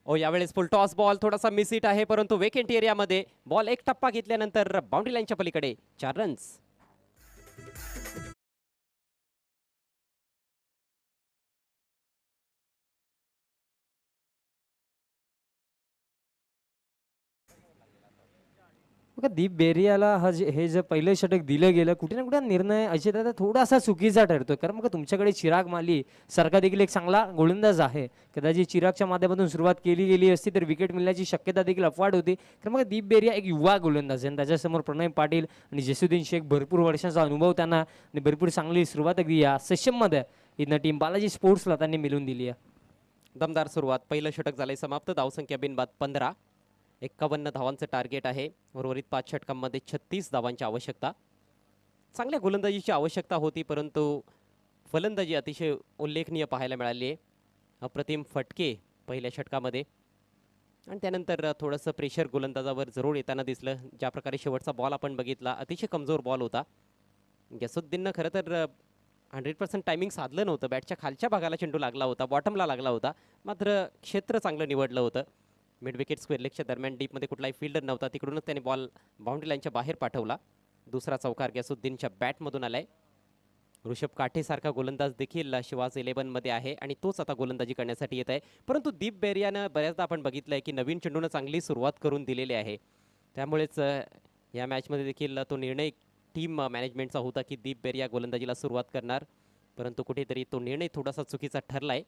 ओ यावेळेस फुल टॉस बॉल थोडासा मिस आहे, परंतु वेकेंट एरियामध्ये बॉल एक टप्पा घेतल्यानंतर बाउंड्री लाईनच्या पलीकडे 4 रन्स. बघा दीप बेरियाला हे जे पहिलं षटक दिलं गेलं कुठे ना कुठे निर्णय अजित दादा थोडासा चुकीचा ठरतोय. कारण मग तुमच्याकडे चिराग माली सारखा देखील एक चांगला गोलंदाज आहे. कदाचित चिरागच्या माध्यमातून सुरुवात केली गेली असती तर विकेट मिळण्याची शक्यता देखील अफवाट होती. कारण मग दीप बेरिया एक युवा गोलंदाज आहे आणि त्याच्यासमोर प्रणय पाटील आणि जसुद्दीन शेख भरपूर वर्षांचा अनुभव त्यांना आणि भरपूर चांगली सुरुवात अगदी या सेशनमध्ये इथनं टीम बालाजी स्पोर्ट्सला त्यांनी मिळवून दिली आहे. दमदार सुरुवात. पहिलं षटक झालंय समाप्त. धावसंख्या बिनबाद 15. 51 धावांचं टार्गेट आहे. उर्वरित 5 षटकांमध्ये 36 धावांची आवश्यकता. चांगल्या गोलंदाजीची आवश्यकता होती, परंतु फलंदाजी अतिशय उल्लेखनीय पाहायला मिळाली आहे. अप्रतिम फटके पहिल्या षटकामध्ये आणि त्यानंतर थोडंसं प्रेशर गोलंदाजावर जरूर येताना दिसलं. ज्या प्रकारे शेवटचा बॉल आपण बघितला अतिशय कमजोर बॉल होता. गॅसुद्दीननं खरं तर 100% टायमिंग साधलं नव्हतं. बॅटच्या खालच्या भागाला चेंडू लागला होता, बॉटमला लागला होता. मात्र क्षेत्र चांगलं निवडलं होतं. मिड विकेट स्क्वेअर लेगच्या दरम्यान डीपमध्ये कुठलाही फिल्डर नव्हता, तिकडूनच त्याने बॉल बाउंड्री लाईनच्या बाहेर पाठवला. दुसरा चौकार गॅसुद्दीनच्या बॅटमधून आलाय. ऋषभ काठेसारखा गोलंदाज देखील शिवाज 11मध्ये आहे आणि तोच आता गोलंदाजी करण्यासाठी येत आहे. परंतु दीप बेरियानं बऱ्याचदा आपण बघितलंय की नवीन चेंडूनं चांगली सुरुवात करून दिलेली आहे. त्यामुळेच या मॅचमध्ये देखील तो निर्णय टीम मॅनेजमेंटचा होता की दीप बेरिया गोलंदाजीला सुरुवात करणार, परंतु कुठेतरी तो निर्णय थोडासा चुकीचा ठरलाय.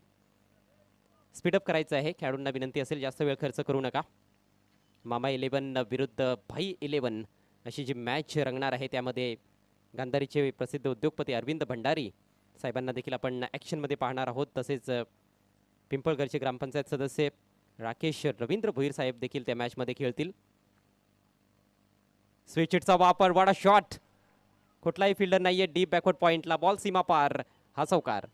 स्पीडअप करायचं आहे. खेळाडूंना विनंती असेल जास्त वेळ खर्च करू नका. मामा 11 विरुद्ध भाई 11 अशी जी मॅच रंगणार आहे त्यामध्ये गांधारीचे प्रसिद्ध उद्योगपती अरविंद भंडारी साहेबांना देखील आपण ॲक्शनमध्ये पाहणार आहोत. तसेच पिंपळगडचे ग्रामपंचायत सदस्य राकेश रवींद्र भोईर साहेब देखील त्या मॅचमध्ये खेळतील. स्विच हिटचा वापर, वाडा शॉट. कुठलाही फिल्डर नाहीये डीप बॅकवर्ड पॉइंटला. बॉल सीमा पार. हा चौकार.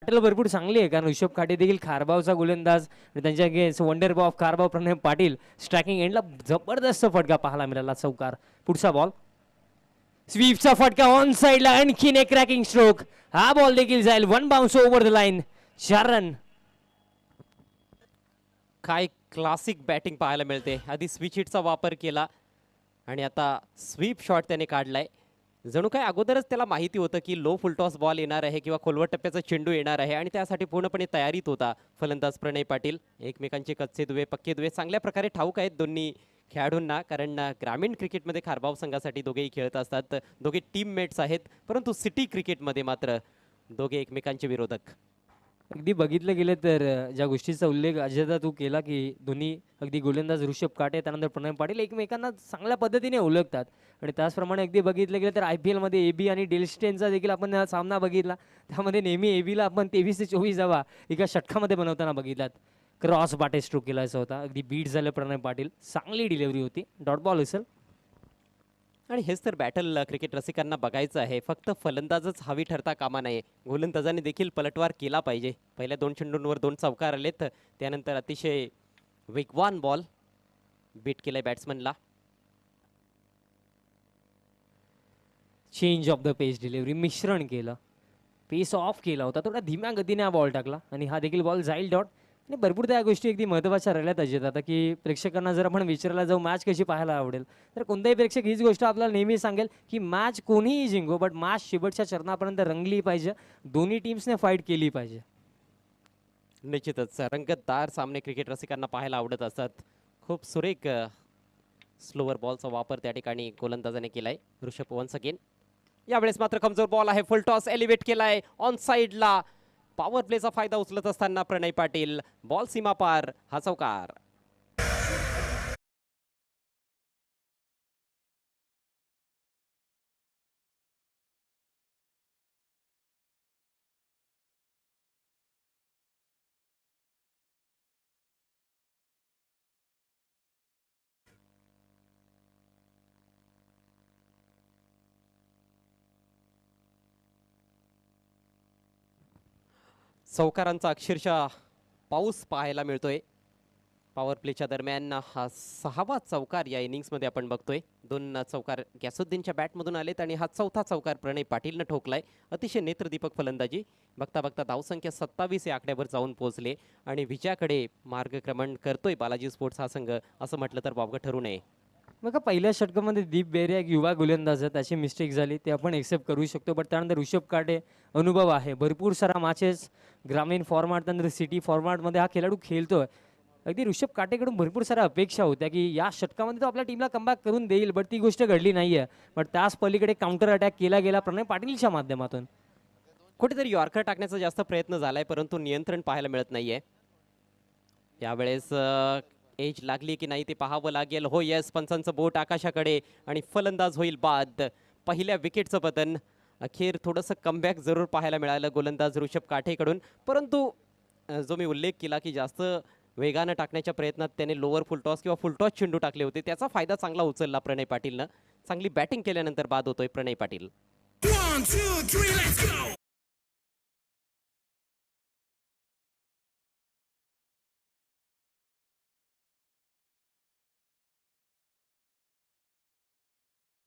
पाटील भरपूर चांगली आहे कारण ऋषभ काटे देखील खारबावचा गोलंदाज आणि त्यांच्या against wonder of Kharbav Pranay Patil striking एंडला जबरदस्त फटका पाहायला मिळाला. चौकार. पुढचा बॉल स्वीपचा फटका ऑन साइडला. आणखीन एक क्रॅकिंग स्ट्रोक. हा बॉल देखील जाईल. 1 bounce over the line. 4 run. काय क्लासिक बॅटिंग पाहायला मिळते. आधी स्विच हिटचा वापर केला आणि आता स्वीप शॉट त्याने काढलाय. जणू काय अगोदरच त्याला माहिती होतं की लो फुलटॉस बॉल येणार आहे किंवा खोलवर टप्प्याचा चेंडू येणार आहे आणि त्यासाठी पूर्णपणे तयारीत होता फलंदाज प्रणय पाटील. एकमेकांचे कच्चे दुवे पक्के दुवे चांगल्या प्रकारे ठाऊक आहेत दोन्ही खेळाडूंना, कारण ग्रामीण क्रिकेटमध्ये खारबाव संघासाठी दोघेही खेळत असतात. दोघे टीममेट्स आहेत, परंतु सिटी क्रिकेटमध्ये मात्र दोघे एकमेकांचे विरोधक. अगदी बघितलं गेलं तर ज्या गोष्टीचा उल्लेख अजयदा तू केला की दोन्ही अगदी गोलंदाज ऋषभ काटे त्यानंतर प्रणय पाटील एकमेकांना चांगल्या पद्धतीने ओळखतात आणि त्याचप्रमाणे अगदी बघितलं गेलं तर IPL मध्ये AB आणि डेलस्टेनचा देखील आपण सामना बघितला. त्यामध्ये नेहमी ABला आपण 23 ते 24 धावा एका षटकामध्ये बनवताना बघितलात. क्रॉस बाटे स्ट्रोक केलायचा होता. अगदी बीट झालं प्रणय पाटील. चांगली डिलिव्हरी होती. डॉट बॉल असेल. आणि हेच तर बॅटल क्रिकेट रसिकांना बघायचं आहे. फक्त फलंदाजच हवी ठरता कामा नये, गोलंदाजाने देखील पलटवार केला पाहिजे. पहिल्या 2 चेंडूंवर 2 चौकार आलेत. त्यानंतर अतिशय वेगवान बॉल बीट केलाय बॅट्समनला. Change of the pace delivery मिश्रण केलं. पेस ऑफ केला होता. थोडा धीम्या गतीने हा बॉल टाकला आणि हा देखील बॉल जाईल डॉट. आणि भरपूर त्या गोष्टी अगदी महत्त्वाच्या राहिल्यात अजित आता की प्रेक्षकांना जर आपण विचारायला जाऊ मॅच कशी पाहायला आवडेल तर कोणताही प्रेक्षक हीच गोष्ट आपल्याला नेहमी सांगेल की मॅच कोणीही जिंको बट मॅच शेवटच्या चरणापर्यंत रंगली पाहिजे. दोन्ही टीम्सने फाईट केली पाहिजे. निश्चितच रंगतदार सामने क्रिकेट रसिकांना पाहायला आवडत असतात. खूप सुरेख स्लोवर बॉलचा वापर त्या ठिकाणी गोलंदाजाने केलाय. Rishabh once again. यावेळेस मात्र कमजोर बॉल आहे. फुल टॉस एलिव्हेट केलाय ऑन साइडला. पॉवर प्लेचा फायदा उचलत असताना प्रणय पाटील. बॉल सीमा पार. हा चौकार. चौकारांचा अक्षरशः पाऊस पाहायला मिळतोय. पॉवर प्लेच्या दरम्यान हा 6वा चौकार या इनिंग्समध्ये आपण बघतोय. 2 चौकार गॅसुद्दीनच्या बॅटमधून आलेत आणि हा 4था चौकार प्रणय पाटीलनं ठोकलाय. अतिशय नेत्रदीपक फलंदाजी. बघता बघता धावसंख्या 27 या आकड्यावर जाऊन पोहोचले आणि विजयाकडे मार्गक्रमण करतोय बालाजी स्पोर्ट्स हा संघ, असं म्हटलं तर वावगं ठरू नये. बघा पहिल्या षटकामध्ये दीप बेहरे एक युवा गोलंदाज आहे, त्याची मिस्टेक झाली ते आपण एक्सेप्ट करू शकतो. बट त्यानंतर ऋषभ काटे अनुभव आहे, भरपूर सारा मॅचेस ग्रामीण फॉर्मॅट त्यानंतर सिटी फॉर्मॅटमध्ये हा खेळाडू खेळतोय. अगदी ऋषभ काटेकडून भरपूर साऱ्या अपेक्षा होत्या की या षटकामध्ये तो आपल्या टीमला कमबॅक करून देईल, बट ती गोष्ट घडली नाही आहे. बट त्याच पलीकडे काउंटर अटॅक केला गेला प्रणय पाटीलच्या माध्यमातून. कुठेतरी यॉर्कर टाकण्याचा जास्त प्रयत्न झालाय परंतु नियंत्रण पाहायला मिळत नाहीये. यावेळेस एज लागली की नाही ते पाहावं लागेल. हो येस, पंचांचं बोट आकाशाकडे आणि फलंदाज होईल बाद. पहिल्या विकेटचं पतन. अखेर थोडंसं कमबॅक जरूर पाहायला मिळालं गोलंदाज ऋषभ काठेकडून, परंतु जो मी उल्लेख केला की जास्त वेगानं टाकण्याच्या प्रयत्नात त्याने लोअर फुलटॉस किंवा फुलटॉस चेंडू टाकले होते, त्याचा फायदा चांगला उचलला प्रणय पाटीलनं. चांगली बॅटिंग केल्यानंतर बाद होतोय प्रणय पाटील. 1, 2, 3, let's go!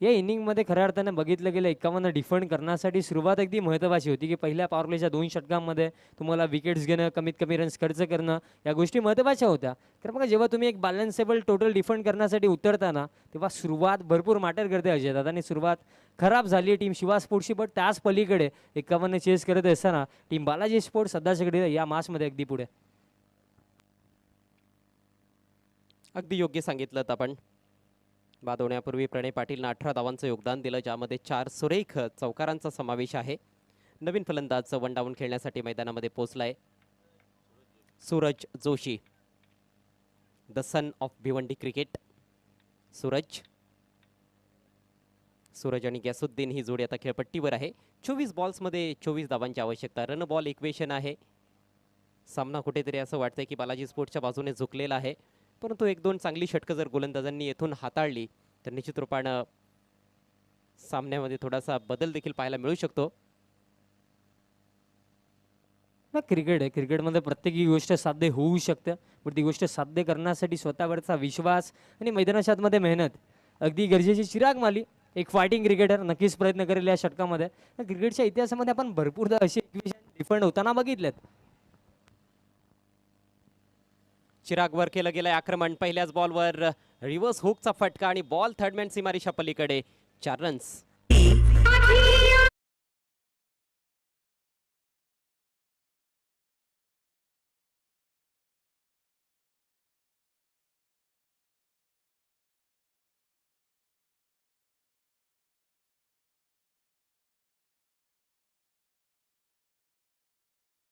या इनिंगमध्ये खऱ्या अर्थाने बघितलं गेलं 51 डिफेंड करण्यासाठी सुरुवात अगदी महत्त्वाची होती की पहिल्या पॉवर प्लेच्या 2 षटकांमध्ये तुम्हाला विकेट्स घेणं, कमीत कमी रन्स खर्च करणं, या गोष्टी महत्त्वाच्या होत्या. कारण बघा जेव्हा तुम्ही एक बॅलन्सेबल टोटल डिफेंड करण्यासाठी उतरताना तेव्हा सुरुवात भरपूर मॅटर करते अजय दादा, आणि सुरुवात खराब झाली टीम शिवा स्पोर्ट्सची. बट त्याच पलीकडे 51 चेस करत असताना टीम बालाजी स्पोर्ट्स सध्याच्याकडे या मॅचमध्ये अगदी पुढे. अगदी योग्य सांगितलं आपण. बाद होण्यापूर्वी प्रणय पाटीलनं 18 धावांचं योगदान दिलं, ज्यामध्ये 4 सुरेख चौकारांचा समावेश आहे. नवीन फलंदाज 1 डाऊन खेळण्यासाठी मैदानामध्ये पोहोचलाय Suraj Joshi, the son of Bhiwandi cricket. Suraj आणि गॅसुद्दीन ही जोडी आता खेळपट्टीवर आहे. 24 बॉल्समध्ये 24 धावांची आवश्यकता. रन बॉल इक्वेशन आहे. सामना कुठेतरी असं वाटतंय की बालाजी स्पोर्ट्सच्या बाजूने झुकलेला आहे, परंतु 1-2 चांगली षटकं जर गोलंदाजांनी येथून हाताळली तर निश्चित रूपानं सामन्यामध्ये थोडासा बदल देखील पाहायला मिळू शकतो. क्रिकेट आहे, क्रिकेटमध्ये प्रत्येक गोष्ट साध्य होऊ शकतं, पण ती गोष्ट साध्य करण्यासाठी स्वतःवरचा विश्वास आणि मैदानाच्या आतमध्ये मेहनत अगदी गरजेची. चिराग माली एक फायटिंग क्रिकेटर, नक्कीच प्रयत्न करेल या षटकामध्ये. क्रिकेटच्या इतिहासामध्ये आपण भरपूरदा असे डिफेंड होताना बघितलेत. चिरागवर केलं गेलंय आक्रमण. पहिल्याच बॉलवर रिव्हर्स हुकचा फटका आणि बॉल थर्डमॅन सीमारेषा पलीकडे. 4 रन्स.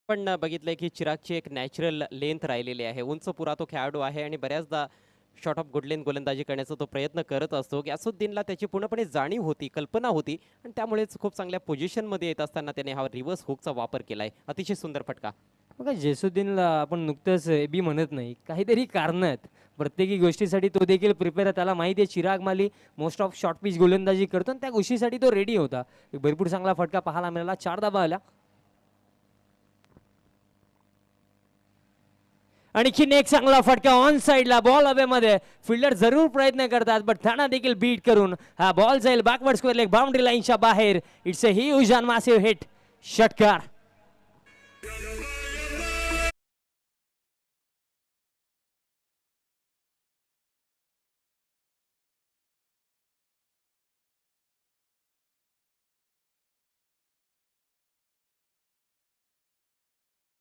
पण बघितलंय की चिरागची एक नॅचरल लेंथ राहिलेली आहे. उंच पुरा तो खेळाडू आहे आणि बऱ्याचदा शॉर्ट ऑफ गुडलेन गोलंदाजी करण्याचा तो प्रयत्न करत असतो. गॅसुद्दीनला त्याची पूर्णपणे जाणीव होती, कल्पना होती आणि त्यामुळेच खूप चांगल्या पोझिशनमध्ये येत असताना त्याने हा रिव्हर्स हुकचा वापर केलाय. अतिशय सुंदर फटका. बघा जेसुद्दीनला आपण नुकतंच बी म्हणत नाही, काहीतरी कारणं आहेत प्रत्येकी गोष्टीसाठी. तो देखील प्रिपेअर आहे, त्याला माहिती आहे चिराग माली मोस्ट ऑफ शॉर्ट पिच गोलंदाजी करतो आणि त्या गोष्टीसाठी तो रेडी होता. एक भरपूर चांगला फटका पाहायला मिळाला. 4 धावा आल्या. आणखीन एक चांगला फटका ऑन साइडला, बॉल हवेमध्ये. फिल्डर जरूर प्रयत्न करतात, बट त्यांना देखील बीट करून हा बॉल जाईल बॅकवर्ड स्क्वेअर लेग बाउंड्री लाईनच्या बाहेर. It's a huge and massive hit. षटकार.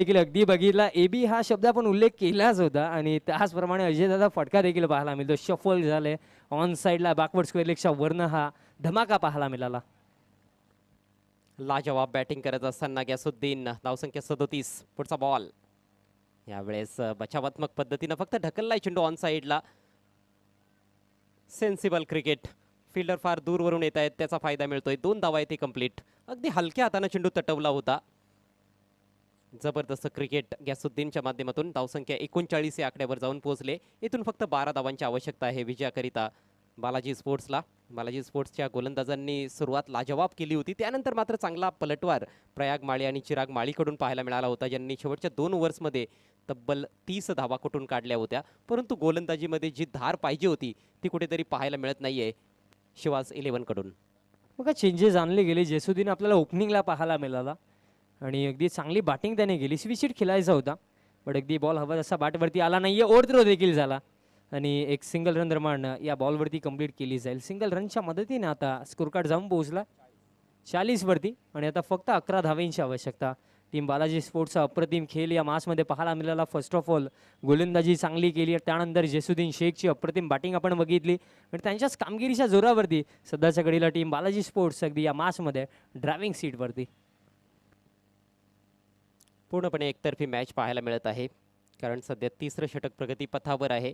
देखील अगदी बघितला, एबी हा शब्द आपण उल्लेख केलाच होता आणि त्याचप्रमाणे अजय दादा फटका देखील पाहायला मिळतो. शफल झाले ऑन साइडला बॅकवर्ड स्क्वेअर लेगच्या वरनं हा धमाका पाहायला मिळाला. लाजवाब बॅटिंग करत असताना गॅसुद्दीन, धावसंख्या 37. पुढचा बॉल. यावेळेस बचावात्मक पद्धतीनं फक्त ढकललाय चेंडू ऑन साइडला. Sensible cricket. फिल्डर फार दूरवरून येत आहेत, त्याचा फायदा मिळतोय. 2 धावा येते कंप्लीट. अगदी हलक्या हाताने चेंडू तटवला होता. जबरदस्त क्रिकेट गॅसुद्दीनच्या माध्यमातून. धावसंख्या 39 या आकड्यावर जाऊन पोहोचले. इथून फक्त 12 धावांची आवश्यकता आहे विजयाकरिता बालाजी स्पोर्ट्सला. बालाजी स्पोर्ट्सच्या गोलंदाजांनी सुरुवात लाजवाब केली होती. त्यानंतर मात्र चांगला पलटवार प्रयाग माळी आणि चिराग माळीकडून पाहायला मिळाला होता, ज्यांनी शेवटच्या 2 ओव्हर्समध्ये तब्बल 30 धावा कुठून काढल्या होत्या. परंतु गोलंदाजीमध्ये जी धार पाहिजे होती ती कुठेतरी पाहायला मिळत नाहीये शिवास 11 कडून. बघा चेंजेस आणले गेले. जेसुद्दीन आपल्याला ओपनिंगला पाहायला मिळाला आणि अगदी चांगली बॅटिंग त्याने केली. स्विचिट खेळायचा होता पण अगदी बॉल हवा तसा बॅटवरती आला नाही आहे. ओव्हर थ्रो देखील झाला आणि एक सिंगल रन निर्माण या बॉलवरती कंप्लीट केली जाईल. सिंगल रनच्या मदतीने आता स्कोर कार्ड जाऊन पोहोचला 40 वरती आणि आता फक्त 11 धावेंची आवश्यकता. टीम बालाजी स्पोर्ट्सचा अप्रतिम खेळ या मासमध्ये पाहायला मिळाला. फर्स्ट ऑफ ऑल गोलंदाजी चांगली केली, त्यानंतर जेसुद्दीन शेखची अप्रतिम बॅटिंग आपण बघितली आणि त्यांच्याच कामगिरीच्या जोरावरती सध्याच्या घडीला टीम बालाजी स्पोर्ट्स अगदी या मासमध्ये ड्रायव्हिंग सीटवरती. पूर्णपणे एकतर्फी मॅच पाहायला मिळत आहे, कारण सध्या तिसरं षटक प्रगतीपथावर आहे.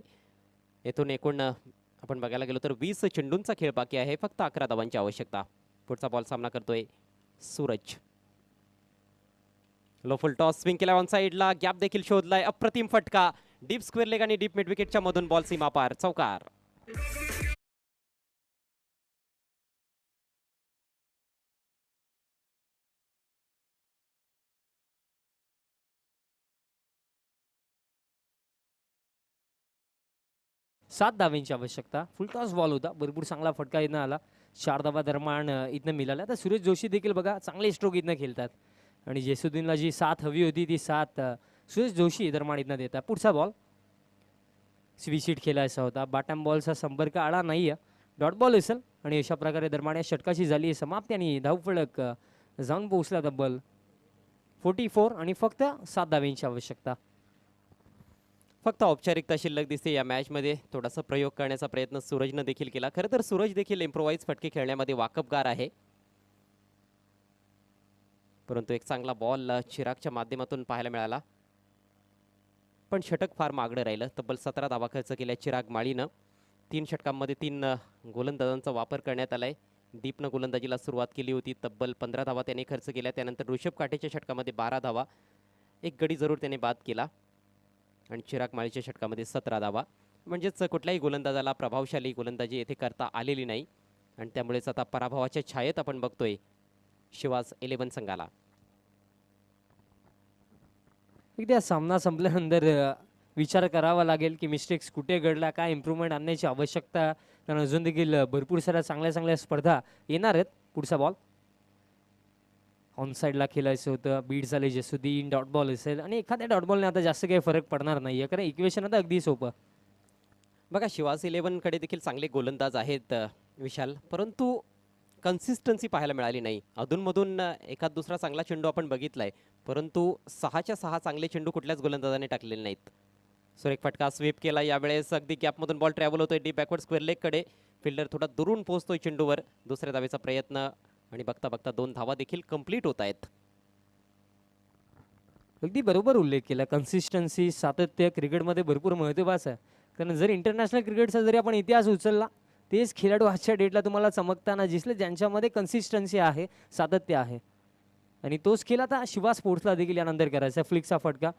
येथून एकूण आपण बघायला गेलो तर 20 चेंडूंचा खेळ बाकी आहे. फक्त 11 धावांची आवश्यकता. पुढचा बॉल सामना करतोय सूरज. लो फुल टॉस स्विंग केला ऑन साईडला, गॅप देखील शोधलाय. अप्रतिम फटका डीप स्क्वेअर लेग आणि डीप मिड विकेटच्या मधून बॉल सीमा पार, चौकार. सात धावेंची आवश्यकता. फुल टॉस बॉल होता, भरपूर चांगला फटका इथनं आला. 4 धावा दरम्यान इथनं मिळाल्या. तर सुरेश जोशी देखील बघा चांगले स्ट्रोक इथनं खेळतात आणि जेसुद्दीनला जी 7 हवी होती ती 7 सुरेश जोशी दरम्यान इथनं देतात. पुढचा बॉल स्विचिट खेळायचा होता. बॉटम बॉलचा संपर्क आला नाही आहे, डॉट बॉल असेल आणि अशा प्रकारे दरम्यान या षटकाची झाली समाप्ती आणि धावफलक जाऊन पोहोचला तब्बल 44 आणि फक्त 7 धावेंची आवश्यकता. फक्त औपचारिकता शिल्लक दिसते या मॅचमध्ये. थोडासा प्रयोग करण्याचा प्रयत्न सूरजनं देखील केला. खरं तर सूरज देखील इम्प्रोवाइज फटके खेळण्यामध्ये वाकबगार आहे, परंतु एक चांगला बॉल चिरागच्या माध्यमातून पाहायला मिळाला. पण षटक फार मागडं राहिलं. तब्बल 17 धावा खर्च केल्या चिराग माळीनं. 3 षटकांमध्ये 3 गोलंदाजांचा वापर करण्यात आलाय. दीपनं गोलंदाजीला सुरुवात केली होती. तब्बल 15 धावा त्याने खर्च केल्या. त्यानंतर ऋषभ काठेच्या षटकामध्ये 12 धावा, एक गडी जरूर त्याने बाद केला आणि चिराग माळीच्या षटकामध्ये 17 धावा. म्हणजेच कुठल्याही गोलंदाजाला प्रभावशाली गोलंदाजी येथे करता आलेली नाही आणि त्यामुळेच आता पराभवाच्या छायेत आपण बघतोय शिवास 11 संघाला. एकदा सामना संपल्यानंतर विचार करावा लागेल की मिस्टेक्स कुठे घडल्या, काय इम्प्रूव्हमेंट आणण्याची आवश्यकता. कारण अजून देखील भरपूर साऱ्या चांगल्या चांगल्या स्पर्धा येणार आहेत. पुढचा बॉल ऑन साईडला खेळायचं होतं. बीट झाले जेसुद्दीन, डॉट बॉल असेल आणि एखाद्या डॉट बॉलने आता जास्त काही फरक पडणार नाही आहे, कारण इक्वेशन आता अगदी सोपं. बघा शिवास 11 कडे देखील चांगले गोलंदाज आहेत विशाल, परंतु कन्सिस्टन्सी पाहायला मिळाली नाही. अधूनमधून एखाद दुसरा चांगला चेंडू आपण बघितलाय, परंतु 6च्या 6 चांगले चेंडू कुठल्याच गोलंदाजाने टाकलेले नाहीत. सुरेख फटका स्वीप केला. यावेळेस अगदी गॅपमधून बॉल ट्रॅव्हल होतोय डीप बॅकवर्ड स्क्वेअर लेगकडे. फिल्डर थोडा दुरून पोहोचतोय चेंडूवर. दुसऱ्या धावेचा प्रयत्न आणि बघता बघता 2 धावा देखील कंप्लीट होत आहेत. अगदी बरोबर उल्लेख केला. कन्सिस्टन्सी, सातत्य क्रिकेटमध्ये भरपूर महत्त्वाचं आहे. कारण जर इंटरनॅशनल क्रिकेटचा जरी आपण इतिहास उचलला, तेच खेळाडू आजच्या डेटला तुम्हाला चमकताना दिसले ज्यांच्यामध्ये कन्सिस्टन्सी आहे, सातत्य आहे. आणि तोच खेळ आता शिवा स्पोर्ट्सला देखील यानंतर करायचा. फ्लिकचा फटका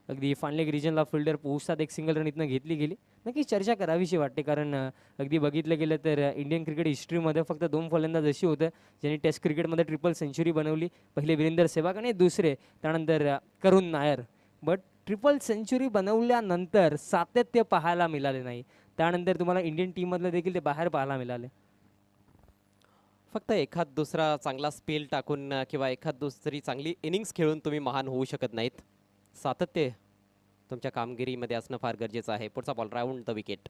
अगदी फानलेग रिजनला फिल्डर पोहोचतात. एक सिंगल रन इथनं घेतली गेली. नक्कीच चर्चा करावीशी वाटते, कारण अगदी बघितलं गेलं तर इंडियन क्रिकेट हिस्ट्रीमध्ये फक्त 2 फलंदाज अशी होतं ज्यांनी टेस्ट क्रिकेटमध्ये ट्रिपल सेंचुरी बनवली. पहिले वीरेंद्र सेहवाग आणि दुसरे त्यानंतर Karun Nair. But triple century बनवल्यानंतर सातत्य पाहायला मिळाले नाही. त्यानंतर तुम्हाला इंडियन टीममधलं देखील ते बाहेर पाहायला मिळाले. फक्त एखाद दुसरा चांगला स्पेल टाकून किंवा एखाद दुसरी चांगली इनिंग्स खेळून तुम्ही महान होऊ शकत नाहीत. सातत्य तुमच्या कामगिरीमध्ये असणं फार गरजेचं आहे. पुढचा बॉल राऊंड द विकेट.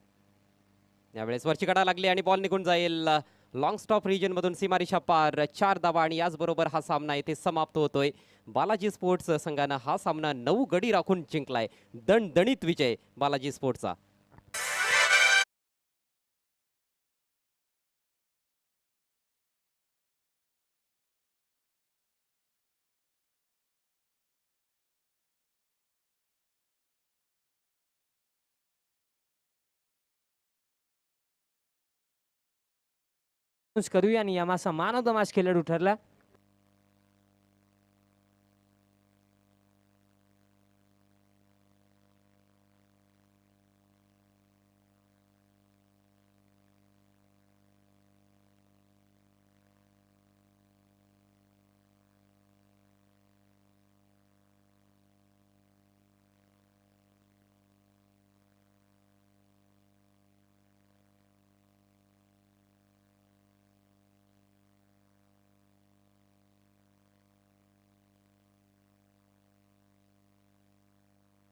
यावेळेस वरची कडा लागली आणि बॉल निघून जाईल लॉंग स्टॉप रिजनमधून सीमारेषा पार. 4 धावा आणि याचबरोबर हा सामना येथे समाप्त होतोय. बालाजी स्पोर्ट्स संघानं हा सामना 9 गडी राखून जिंकलाय. दणदणीत विजय बालाजी स्पोर्ट्सचा. करूया आणि यामासा मान ऑफ द मॅच खेळाडू ठरला